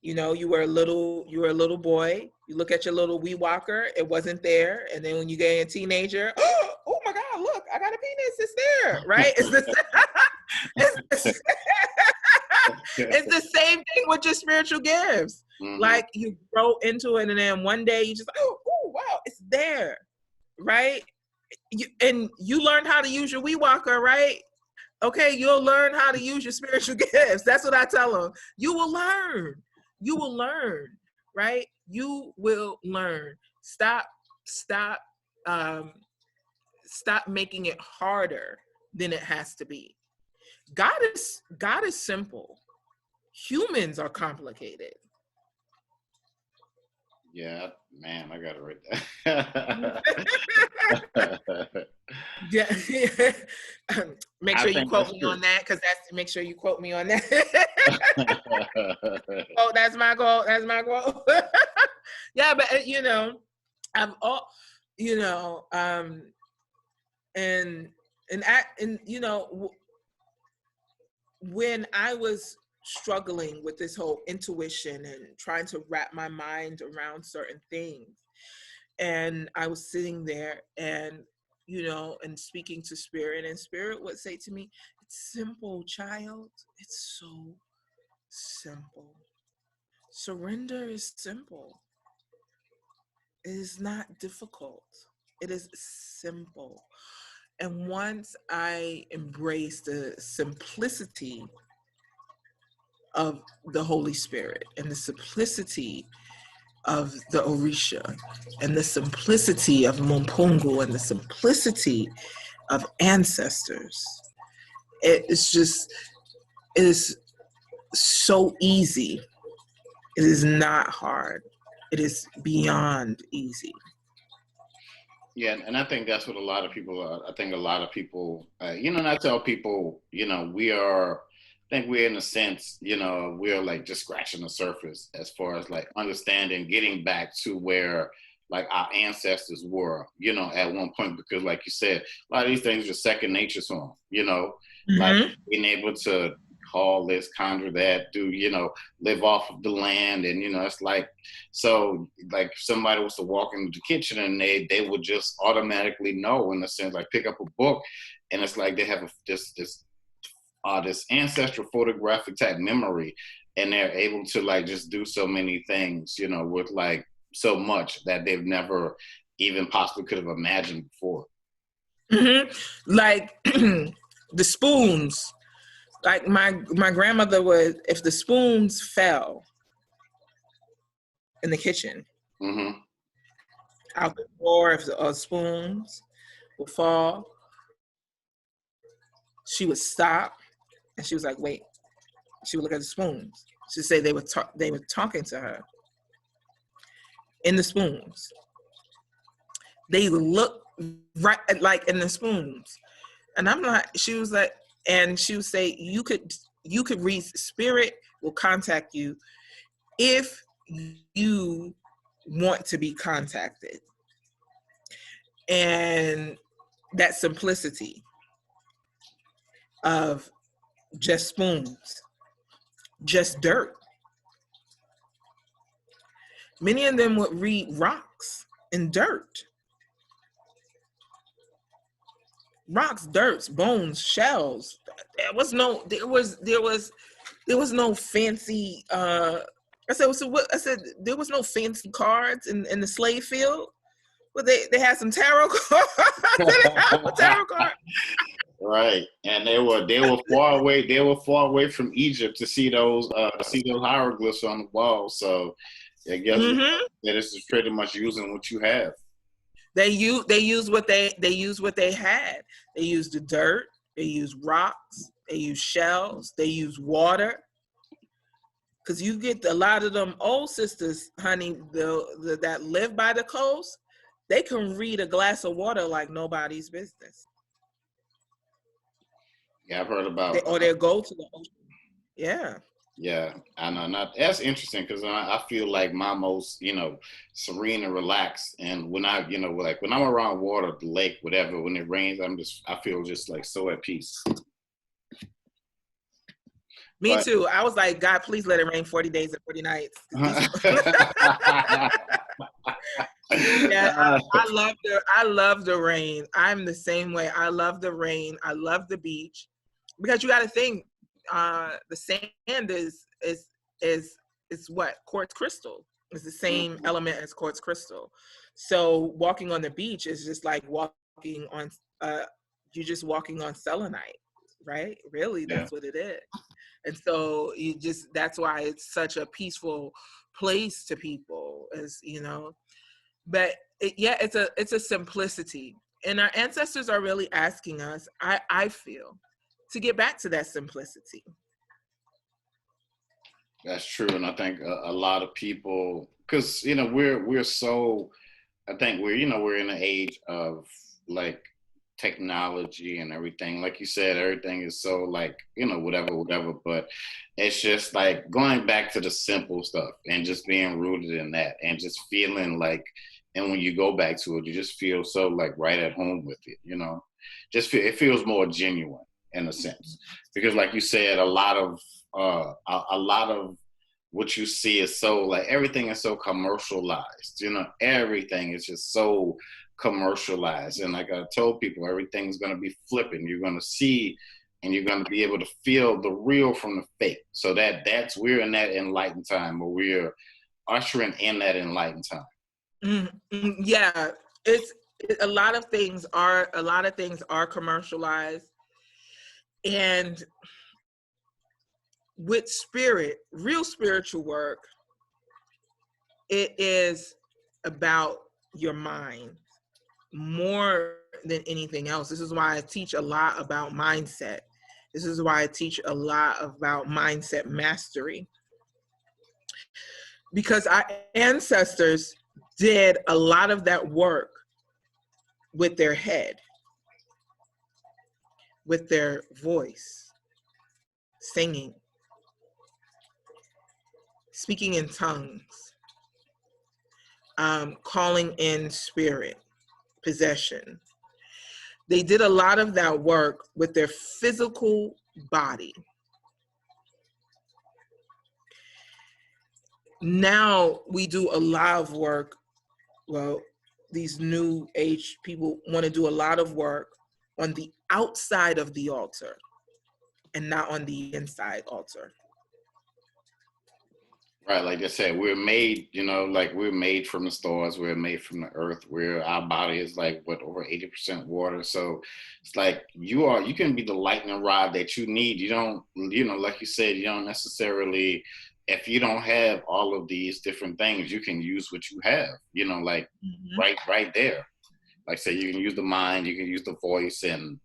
you were a little boy, You look at your little wee walker, it wasn't there. And then when you get a teenager, oh my God, look, I got a penis, it's there, right? It's it's the same thing with your spiritual gifts. Mm-hmm. Like you grow into it and then one day you just, oh wow, it's there, right? And you learned how to use your wee walker, right? Okay, you'll learn how to use your spiritual gifts. That's what I tell them. You will learn, right? You will learn. Stop making it harder than it has to be. God is simple. Humans are complicated. Yeah, man, I got it right there. Yeah. Make sure you quote me on that, because make sure you quote me on that. Oh, that's my quote. That's my quote. Yeah, but I'm all, and when I was struggling with this whole intuition and trying to wrap my mind around certain things, and I was sitting there and and speaking to spirit, and spirit would say to me, it's simple, child. It's so simple. Surrender is simple. It is not difficult. It is simple. And once I embraced the simplicity of the Holy Spirit and the simplicity of the Orisha and the simplicity of Mumpungu and the simplicity of ancestors, it is so easy. It is not hard. It is beyond easy. Yeah, and I think that's what a lot of people are. I think a lot of people, and I tell people, I think we're in a sense, we're like just scratching the surface as far as like understanding, getting back to where like our ancestors were, at one point, because like you said, a lot of these things are second nature to them, like being able to call this, conjure that, live off of the land. And, it's like, so like if somebody was to walk into the kitchen and they would just automatically know, in a sense, like pick up a book, and it's like they have this ancestral photographic type memory, and they're able to like just do so many things, with like so much that they've never even possibly could have imagined before. Like the spoons. Like my grandmother would, if the spoons fell in the kitchen, out the door, if the spoons would fall, she would stop and she was like, wait. She would look at the spoons. She'd say they were talking to her. In the spoons. They look right like in the spoons. And I'm like, she was like, and she would say, you could read, spirit will contact you if you want to be contacted. And that simplicity of just spoons, just dirt. Many of them would read rocks and dirt. Rocks, dirts, bones, shells. There was no fancy. I said there was no fancy cards in the slave field. But they had some tarot cards. Tarot cards. Right, and they were far away. They were far away from Egypt to see those hieroglyphs on the wall. So I guess that this is pretty much using what you have. They use what they had. They used the dirt. They used rocks. They used shells. They used water. Because you get a lot of them old sisters, honey, that live by the coast. They can read a glass of water like nobody's business. Yeah, I've heard about. Or they'll go to the ocean. Yeah. Yeah, I know. That's interesting because I feel like my most, serene and relaxed. And when I, like when I'm around water, the lake, whatever, when it rains, I feel just like so at peace. Me too. I was like, God, please let it rain 40 days and 40 nights. Yeah, I love the rain. I'm the same way. I love the rain. I love the beach because you got to think the sand is what quartz crystal. It's the same element as quartz crystal. So walking on the beach is just like walking on you're just walking on selenite, right? Really, Yeah. that's what it is. And so that's why it's such a peaceful place to people, as you know. But it's a simplicity, and our ancestors are really asking us, I feel, to get back to that simplicity. That's true, and I think a lot of people, because we're so, I think we're in an age of like technology and everything. Like you said, everything is so like whatever. But it's just like going back to the simple stuff and just being rooted in that and just feeling like, and when you go back to it, you just feel so like right at home with it. It feels more genuine in a sense because, like you said, a lot of what you see is so like everything is so commercialized. Everything is just so commercialized. And like I told people, everything's going to be flipping. You're going to see and you're going to be able to feel the real from the fake. So we're in that enlightened time, or we're ushering in that enlightened time. Yeah, it's a lot of things are commercialized, and with real spiritual work, it is about your mind more than anything else. This is why I teach a lot about mindset. This is why I teach a lot about mindset mastery, because our ancestors did a lot of that work with their head, with their voice, singing, speaking in tongues, calling in spirit, possession. They did a lot of that work with their physical body. Now we do a lot of work. Well, these new age people want to do a lot of work on the outside of the altar and not on the inside altar. Right, like I said, we're made, like we're made from the stars, we're made from the earth, where our body is like over 80% water. So it's like you can be the lightning rod that you need. You don't, like you said, you don't necessarily, if you don't have all of these different things, you can use what you have, like right there. Like say you can use the mind, you can use the voice, and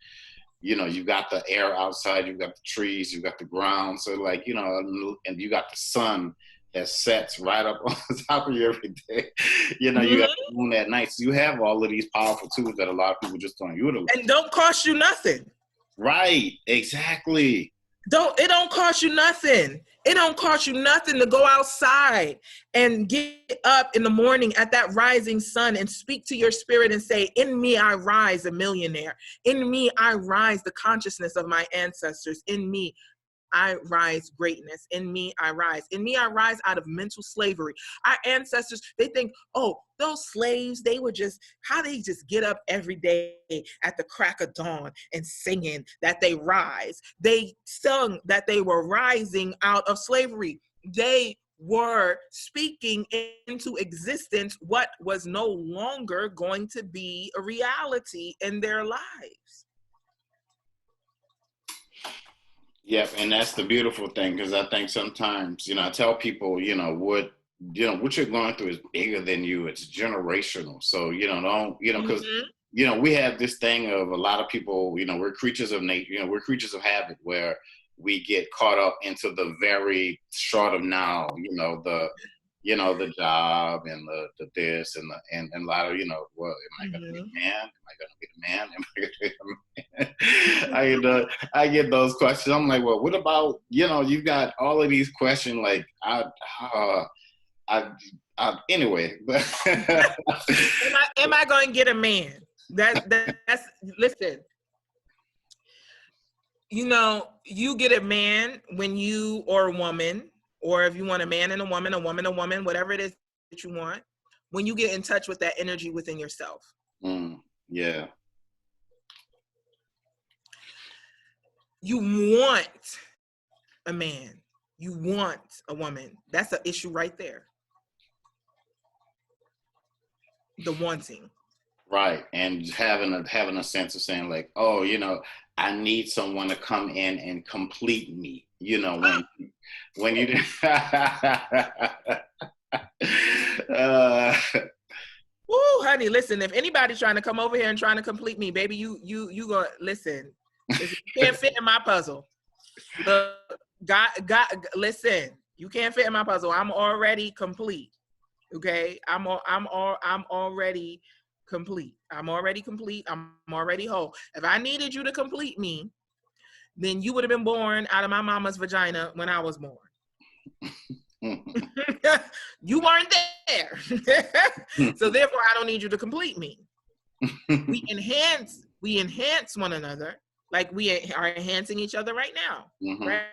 you got the air outside, you got the trees, you got the ground. So like, and you got the sun that sets right up on the top of you every day. You got the moon at night. So you have all of these powerful tools that a lot of people just don't utilize. And don't cost you nothing. Right, exactly. It don't cost you nothing. It don't cost you nothing to go outside and get up in the morning at that rising sun and speak to your spirit and say, in me I rise a millionaire. In me I rise the consciousness of my ancestors. In me I rise greatness. In me I rise. In me I rise out of mental slavery. Our ancestors, they think, oh, those slaves, how they just get up every day at the crack of dawn and singing that they rise. They sung that they were rising out of slavery. They were speaking into existence what was no longer going to be a reality in their lives. Yep, and that's the beautiful thing, because I think sometimes, I tell people, what you're going through is bigger than you. It's generational. So, don't, because, we have this thing of a lot of people, we're creatures of nature, we're creatures of habit, where we get caught up into the very short of now, the job and the this and a lot of, well, am I going to be a man? Am I going to be the man? Am I going to be the man? I get those questions. I'm like, well, what about, you've got all of these questions, like, anyway. Am I going to get a man? That's listen. You get a man when you, or a woman, or if you want a man and a woman, whatever it is that you want, when you get in touch with that energy within yourself. Yeah. You want a man. You want a woman. That's an issue right there. The wanting. Right. And having a sense of saying like, oh, you know, I need someone to come in and complete me. You know, when you Woo, honey, listen, if anybody's trying to come over here and trying to complete me, baby, you go listen. You can't fit in my puzzle. Look, God, listen, you can't fit in my puzzle. I'm already complete. Okay, I'm already complete. I'm already complete. I'm already whole. If I needed you to complete me, then you would have been born out of my mama's vagina when I was born. You weren't there. So therefore I don't need you to complete me. We enhance one another, like we are enhancing each other right now. Right?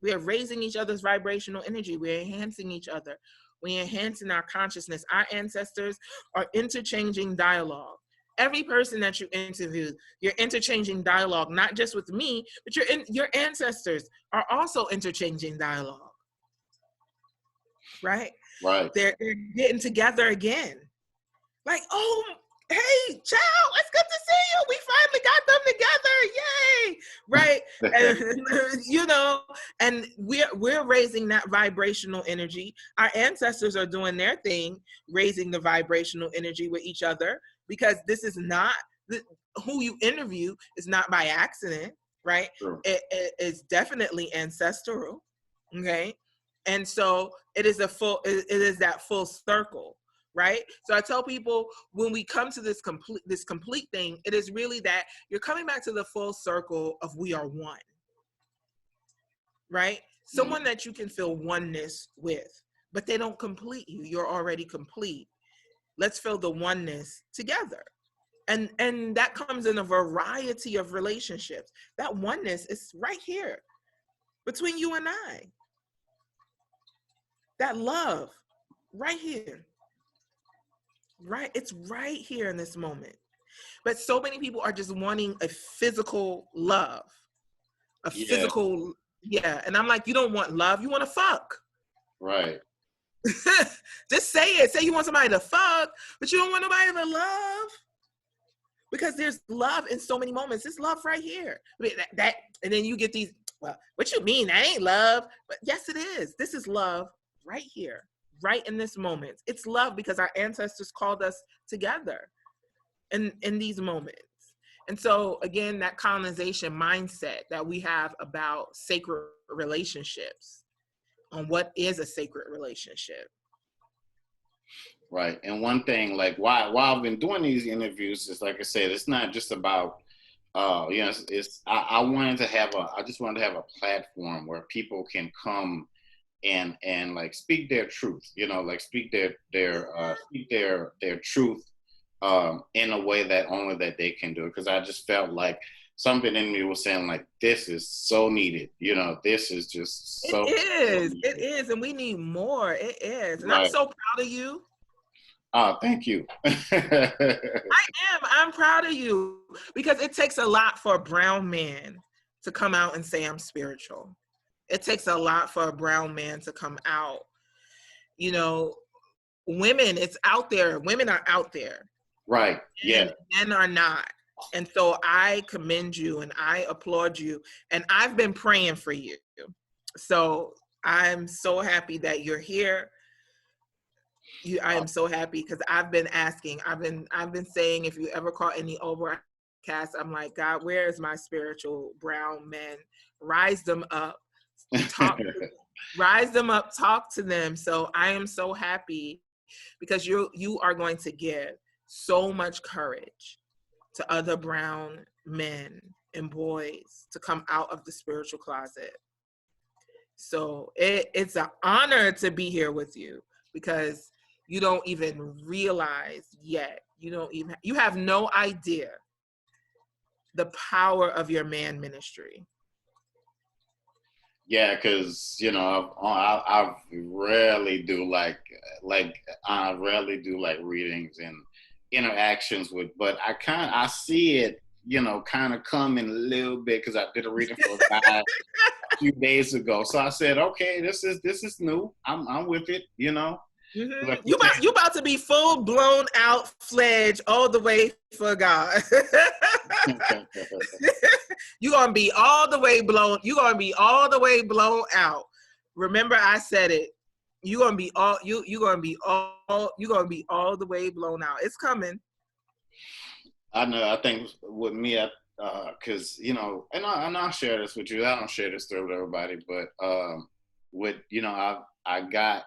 We are raising each other's vibrational energy. We're enhancing each other. We're enhancing our consciousness. Our ancestors are interchanging dialogue. Every person that you interview, you're interchanging dialogue, not just with me, but your ancestors are also interchanging dialogue. Right? Right. They're getting together again. Like, oh, hey, child, it's good to see you. We finally got them together. Yay. Right. And, you know, and we're raising that vibrational energy. Our ancestors are doing their thing, raising the vibrational energy with each other, because this is not who you interview is not by accident, right? Sure. It is definitely ancestral. Okay. And so it is that full circle, right? So I tell people when we come to this complete thing, it is really that you're coming back to the full circle of we are one, right? Someone that you can feel oneness with, but they don't complete you. You're already complete. Let's feel the oneness together. And that comes in a variety of relationships. That oneness is right here between you and I. That love right here. Right? It's right here in this moment. But so many people are just wanting a physical love. Physical, yeah. And I'm like, you don't want love, you want to fuck. Right. Just say it. Say you want somebody to fuck, but you don't want nobody to love. Because there's love in so many moments. It's love right here. I mean, that and then you get these, well, what you mean? That ain't love. But yes, it is. This is love right here, right in this moment. It's love because our ancestors called us together in these moments. And so again, that colonization mindset that we have about sacred relationships, on what is a sacred relationship. Right. And one thing, like while I've been doing these interviews, is like I said, it's not just about you know, I just wanted to have a platform where people can come and like speak their truth, you know, like speak their truth in a way that only that they can do it. Because I just felt like something in me was saying like, this is so needed, you know, this is just so it is, and we need more. It is. And right. I'm so proud of you. Thank you. I'm proud of you, because it takes a lot for a brown man to come out and say I'm spiritual. It takes a lot for a brown man to come out. You know, women, it's out there. Women are out there. Right. Yeah. Men are not. And so I commend you and I applaud you. And I've been praying for you. So I'm so happy that you're here. I am so happy, because I've been asking. I've been saying, if you ever call any overcast, I'm like, God, where is my spiritual brown men? Rise them up. Rise them up, talk to them. So I am so happy, because you are going to give so much courage to other brown men and boys to come out of the spiritual closet. So it's an honor to be here with you, because you don't even realize yet. You have no idea the power of your man ministry. Yeah, because I rarely do I rarely do like readings and interactions with, but I see it, kind of coming a little bit because I did a reading for a guy a few days ago. So I said, okay, this is new. I'm with it, Like, You about to be full blown out fledged all the way for God. You gonna be all the way blown. You gonna be all the way blown out. Remember, I said it. You gonna be all you gonna be all the way blown out. It's coming. I know. I think with me, because and I'll share this with you. I don't share this story with everybody, but I got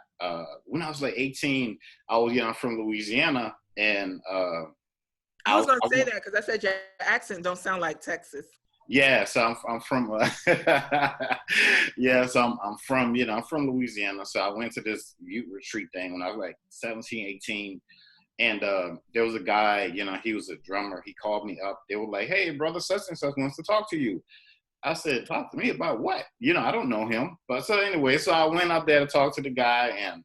when I was like 18. I was I'm from Louisiana, and I was gonna say that because I said your accent don't sound like Texas. yeah, so I'm from yeah, so I'm from I'm from Louisiana. So I went to this youth retreat thing when I was like 17, 18. And there was a guy, he was a drummer. He called me up. They were like, hey, brother such and such wants to talk to you. I said, talk to me about what? I don't know him. But so anyway, so I went up there to talk to the guy, and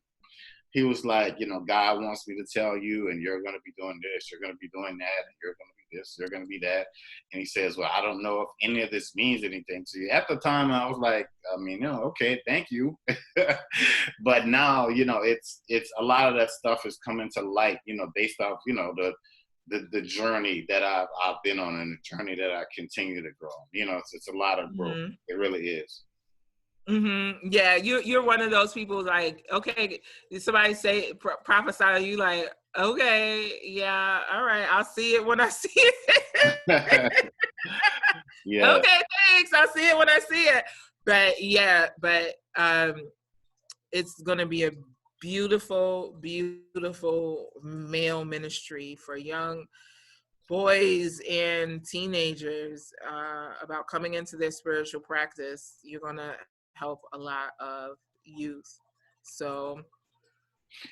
he was like, God wants me to tell you, and you're going to be doing this, you're going to be doing that, and you're going to be this, you're going to be that. And he says, well, I don't know if any of this means anything to you. At the time, I was like, okay, thank you. But now, it's a lot of that stuff is coming to light, based off, the journey that I've been on, and the journey that I continue to grow. It's a lot of growth. It really is. Mm-hmm. Yeah, you're one of those people like, okay, somebody say prophesy to you like, okay, yeah, all right, I'll see it when I see it. Yeah. Okay, thanks. I'll see it when I see it. But yeah, it's gonna be a beautiful, beautiful male ministry for young boys and teenagers about coming into their spiritual practice. You're gonna help a lot of youth. So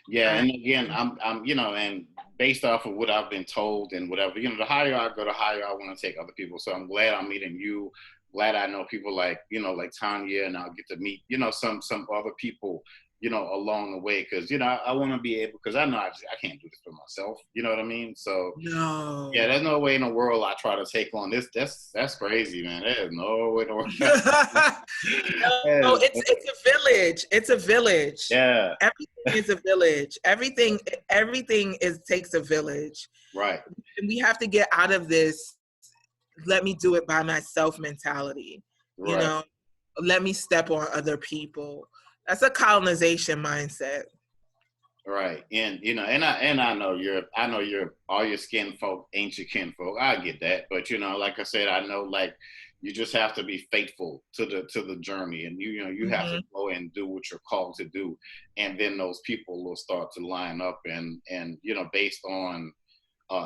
yeah, and again, I'm and based off of what I've been told and whatever, the higher I go, the higher I want to take other people. So I'm glad I'm meeting you. Glad I know people like like Tanya, and I'll get to meet some other people along the way, because I want to be able, because I know I can't do this for myself. You know what I mean? So no. Yeah, there's no way in the world I try to take on this. That's crazy, man. There's no way in the world. No, it's a village. It's a village. Yeah. Everything is a village. Everything takes a village. Right. And we have to get out of this let me do it by myself mentality. Right. Let me step on other people. That's a colonization mindset. Right. And I know all your skin folk ain't your kin folk. I get that. But like I said, I know like you just have to be faithful to the journey, and you have to go and do what you're called to do. And then those people will start to line up, and based on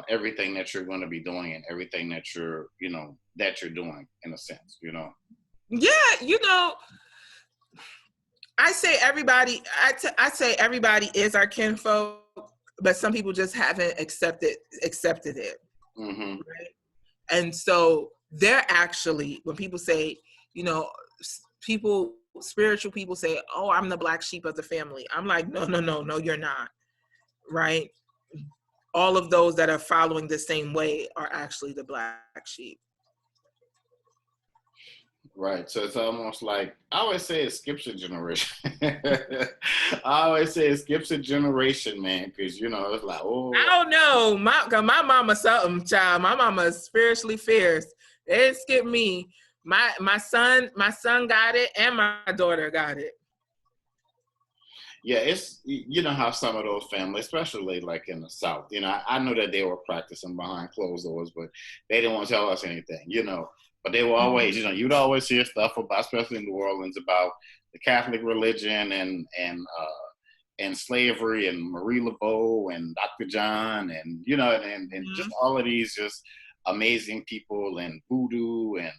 everything that you're going to be doing and everything that you're doing in a sense, Yeah, I say everybody. I say everybody is our kinfolk, but some people just haven't accepted it. Mm-hmm. Right? And so they're actually, when people say, spiritual people say, "Oh, I'm the black sheep of the family." I'm like, no, you're not. Right? All of those that are following the same way are actually the black sheep. Right. So it's almost like, I always say it skips a generation. I always say it skips a generation, man, because, it's like, oh. I don't know. My mama something, child. My mama is spiritually fierce. They didn't skip me. My son got it, and my daughter got it. Yeah, it's, how some of those families, especially like in the South, I know that they were practicing behind closed doors, but they didn't want to tell us anything, But they were always, you'd always hear stuff about, especially in New Orleans, about the Catholic religion and slavery and Marie Laveau and Dr. John and and just all of these just amazing people and voodoo and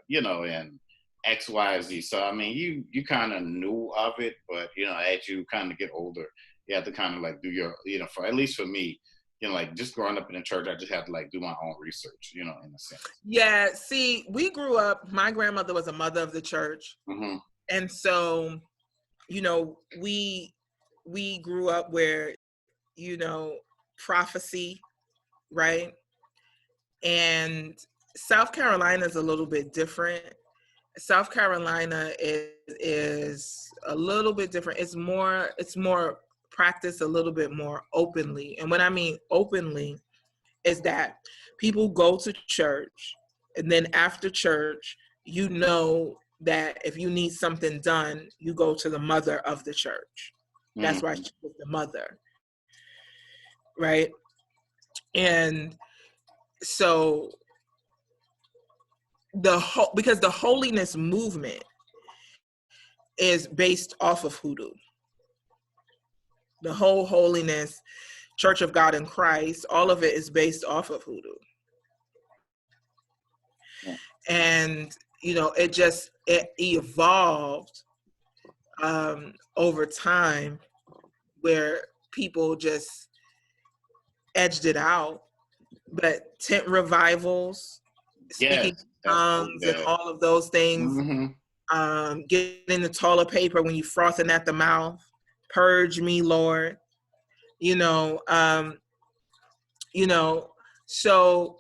and X, Y, Z. So I mean, you kind of knew of it, but as you kind of get older, you have to kind of like do your for, at least for me. Like just growing up in the church, I just had to like do my own research, in a sense. Yeah, see, we grew up, my grandmother was a mother of the church. Mm-hmm. And so, you know, we grew up where, you know, prophecy, right? And South Carolina is a little bit different. South Carolina is a little bit different. It's more practiced a little bit more openly. And what I mean openly is that people go to church, and then after church, you know that if you need something done, you go to the mother of the church. That's why she was the mother, right? And so because the holiness movement is based off of hoodoo. The whole holiness, Church of God in Christ, all of it is based off of hoodoo. Yeah. And, you know, it evolved over time, where people just edged it out. But tent revivals, speaking tongues, and all of those things, getting the toilet paper when you frothing at the mouth, purge me, Lord. So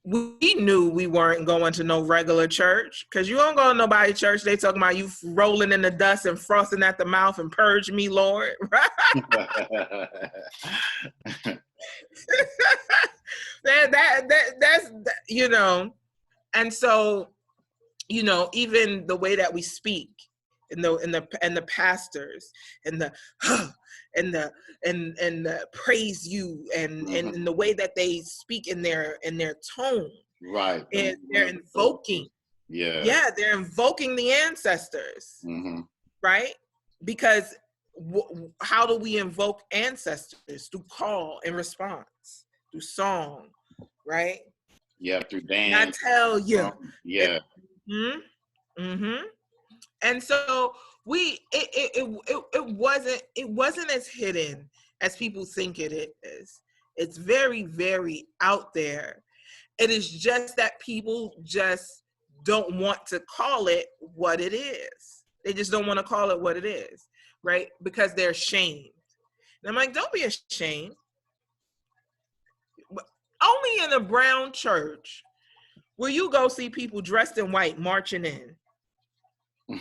we knew we weren't going to no regular church, because you don't go to nobody's church. They talking about you rolling in the dust and frothing at the mouth and purge me, Lord. That's you know. And so, you know, even the way that we speak, and the pastors, and the praise you, and the way that they speak in their tone, right? And they're invoking, they're invoking the ancestors, right? Because how do we invoke ancestors? Through call and response, through song, right? Yeah, through dance. I tell you, yeah. And so it wasn't as hidden as people think it is. It's very, very out there. It is just that people just don't want to call it what it is. They just don't want to call it what it is, right? Because they're ashamed. And I'm like, don't be ashamed. Only in a brown church will you go see people dressed in white marching in.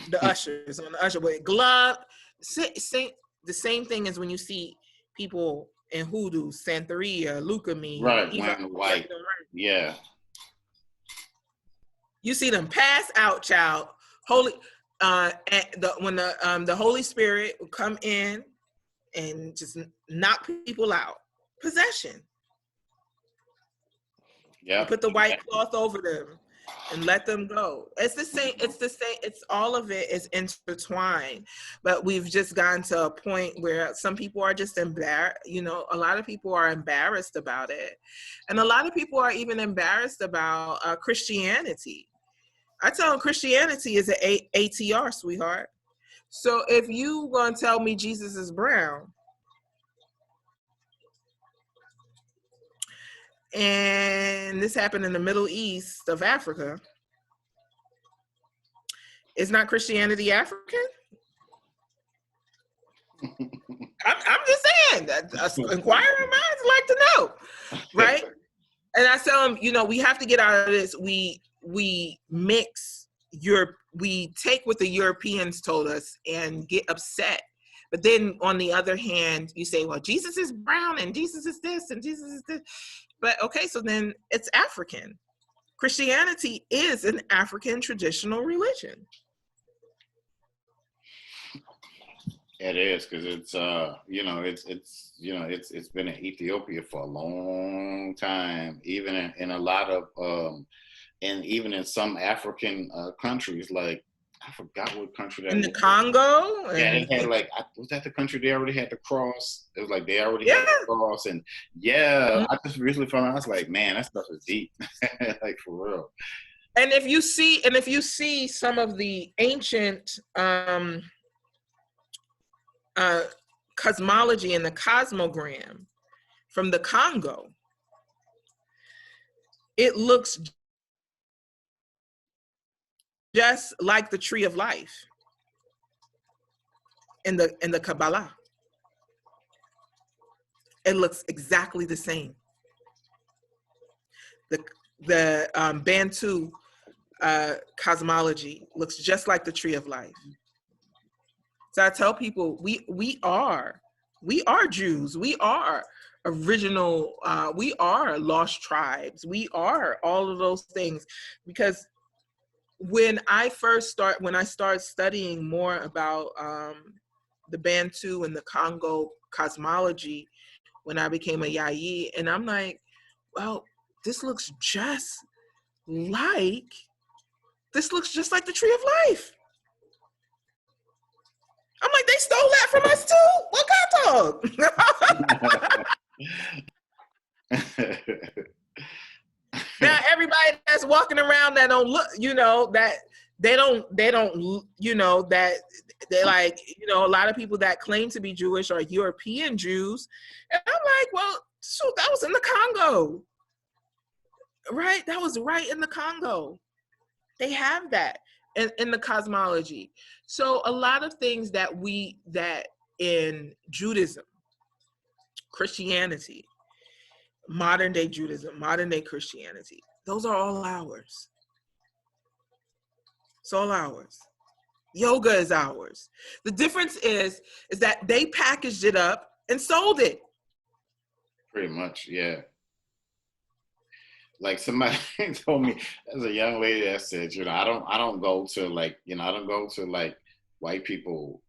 The ushers on the usher with glove. The same thing as when you see people in hoodoo, Santeria, Lucami, right, wearing white. Yeah. You see them pass out, child. Holy, when the Holy Spirit will come in and just knock people out. Possession. Yeah. Put the white cloth over them and let them go. It's the same. It's all of it is intertwined. But we've just gotten to a point where some people are just embarrassed. You know, a lot of people are embarrassed about it, and a lot of people are even embarrassed about Christianity. I tell them Christianity is an ATR, sweetheart. So if you gonna tell me Jesus is brown, and this happened in the Middle East of Africa, is not Christianity African? I'm just saying that inquiring minds like to know, right? And I tell them, you know, we have to get out of this. We mix we take what the Europeans told us and get upset. But then on the other hand, you say, well, Jesus is brown and Jesus is this and Jesus is this. But okay, so then it's African. Christianity is an African traditional religion. It is, because it's it's been in Ethiopia for a long time, even in a lot of and even in some African countries, like I forgot what country that in was. The Congo. Yeah, they had was that the country they already had the cross? It was like they already had the cross, and I just recently found out. I was like, man, that stuff is deep, like for real. And if you see some of the ancient cosmology and the cosmogram from the Congo, it looks just like the tree of life. in the Kabbalah. It looks exactly the same. The Bantu cosmology looks just like the tree of life. So I tell people we are Jews. We are original. We are lost tribes. We are all of those things. Because when I started studying more about the Bantu and the Congo cosmology, when I became a YAYI, and I'm like, well, this looks just like the tree of life. I'm like, they stole that from us too. What kind of talk? Now everybody that's walking around that don't look, that they don't, that they like, a lot of people that claim to be Jewish are European Jews. And I'm like, well, shoot, that was in the Congo, right? That was right in the Congo. They have that in the cosmology. So a lot of things that in Judaism, Christianity, modern day Judaism, modern day Christianity, those are all ours. It's all ours. Yoga is ours. The difference is that they packaged it up and sold it. Pretty much, yeah. Like somebody told me, as a young lady that said, I don't go to like white people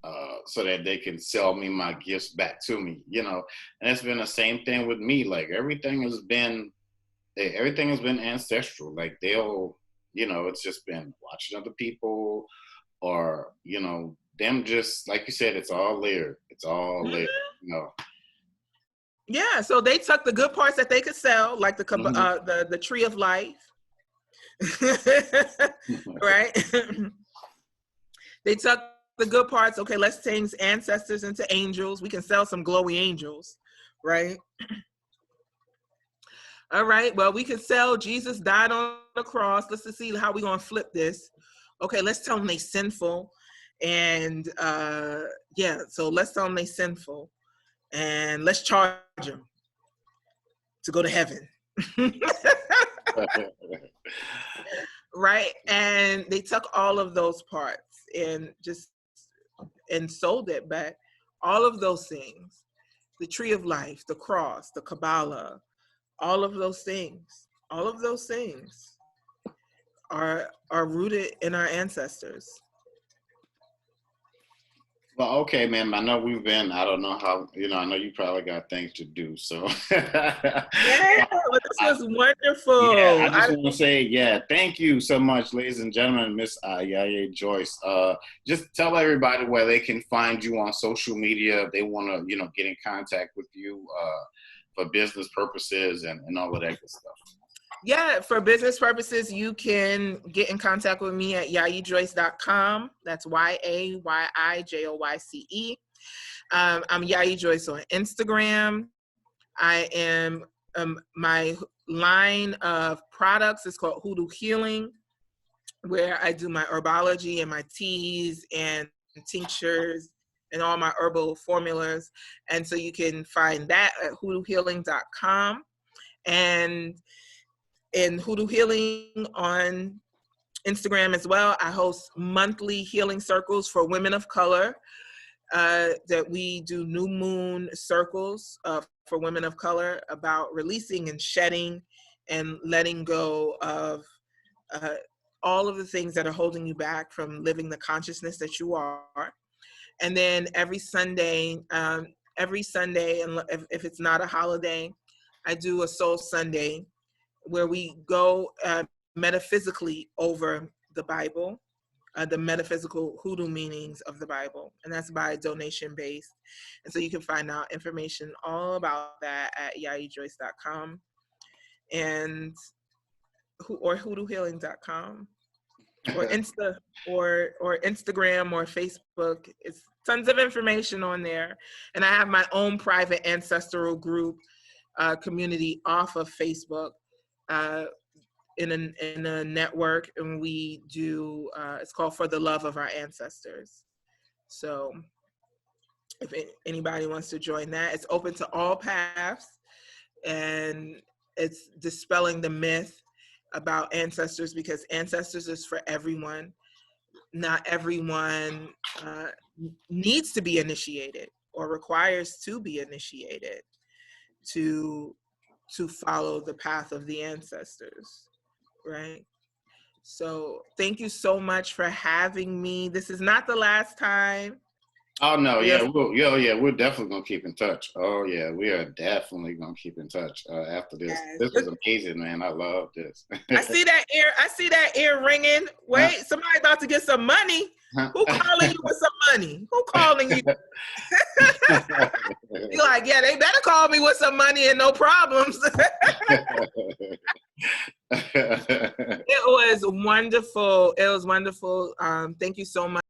so that they can sell me my gifts back to me, and it's been the same thing with me. Like everything has been ancestral. Like they'll, it's just been watching other people, or them, just like you said, it's all layered. It's all layered, Yeah, so they took the good parts that they could sell, like the tree of life, right? They took the good parts. Okay, let's change ancestors into angels. We can sell some glowy angels, right? All right, well, we could sell Jesus died on the cross. Let's just see how we're going to flip this. Okay, let's tell them they sinful. And so let's tell them they sinful. And let's charge them to go to heaven. Right? And they took all of those parts and sold it back. All of those things, the tree of life, the cross, the Kabbalah, all of those things are rooted in our ancestors. Well, okay, man. I know I don't know how, I know you probably got things to do. So, yeah, but this was wonderful. Yeah, I just want to say, thank you so much, ladies and gentlemen, Miss YAYI Joyce. Just tell everybody where they can find you on social media if they want to, get in contact with you for business purposes and all of that good stuff. Yeah, for business purposes, you can get in contact with me at yayijoyce.com. That's YAYIJOYCE. I'm YAYI Joyce on Instagram. I am, my line of products is called Hoodoo Healing, where I do my herbology and my teas and tinctures and all my herbal formulas. And so you can find that at hoodoohealing.com. And in Hoodoo Healing on Instagram as well, I host monthly healing circles for women of color. That we do new moon circles for women of color about releasing and shedding and letting go of all of the things that are holding you back from living the consciousness that you are. And then every Sunday, and if it's not a holiday, I do a Soul Sunday where we go metaphysically over the Bible, the metaphysical hoodoo meanings of the Bible, and that's by donation based. And so you can find out information all about that at yayijoyce.com and or hoodoohealing.com or or Instagram or Facebook. It's tons of information on there. And I have my own private ancestral group community off of Facebook. In a network, and we do it's called For the Love of Our Ancestors. So if anybody wants to join that. It's open to all paths, and it's dispelling the myth about ancestors, because ancestors is for everyone. Not everyone needs to be initiated or requires to be initiated to follow the path of the ancestors, right? So thank you so much for having me. This is not the last time. Oh no, we're definitely gonna keep in touch. Oh yeah, we are definitely gonna keep in touch after this. Yes. This was amazing, man. I love this. I see that ear ringing. Wait, somebody about to get some money. Who calling you with some money? Who calling you? You're like, yeah, they better call me with some money and no problems. It was wonderful. Thank you so much.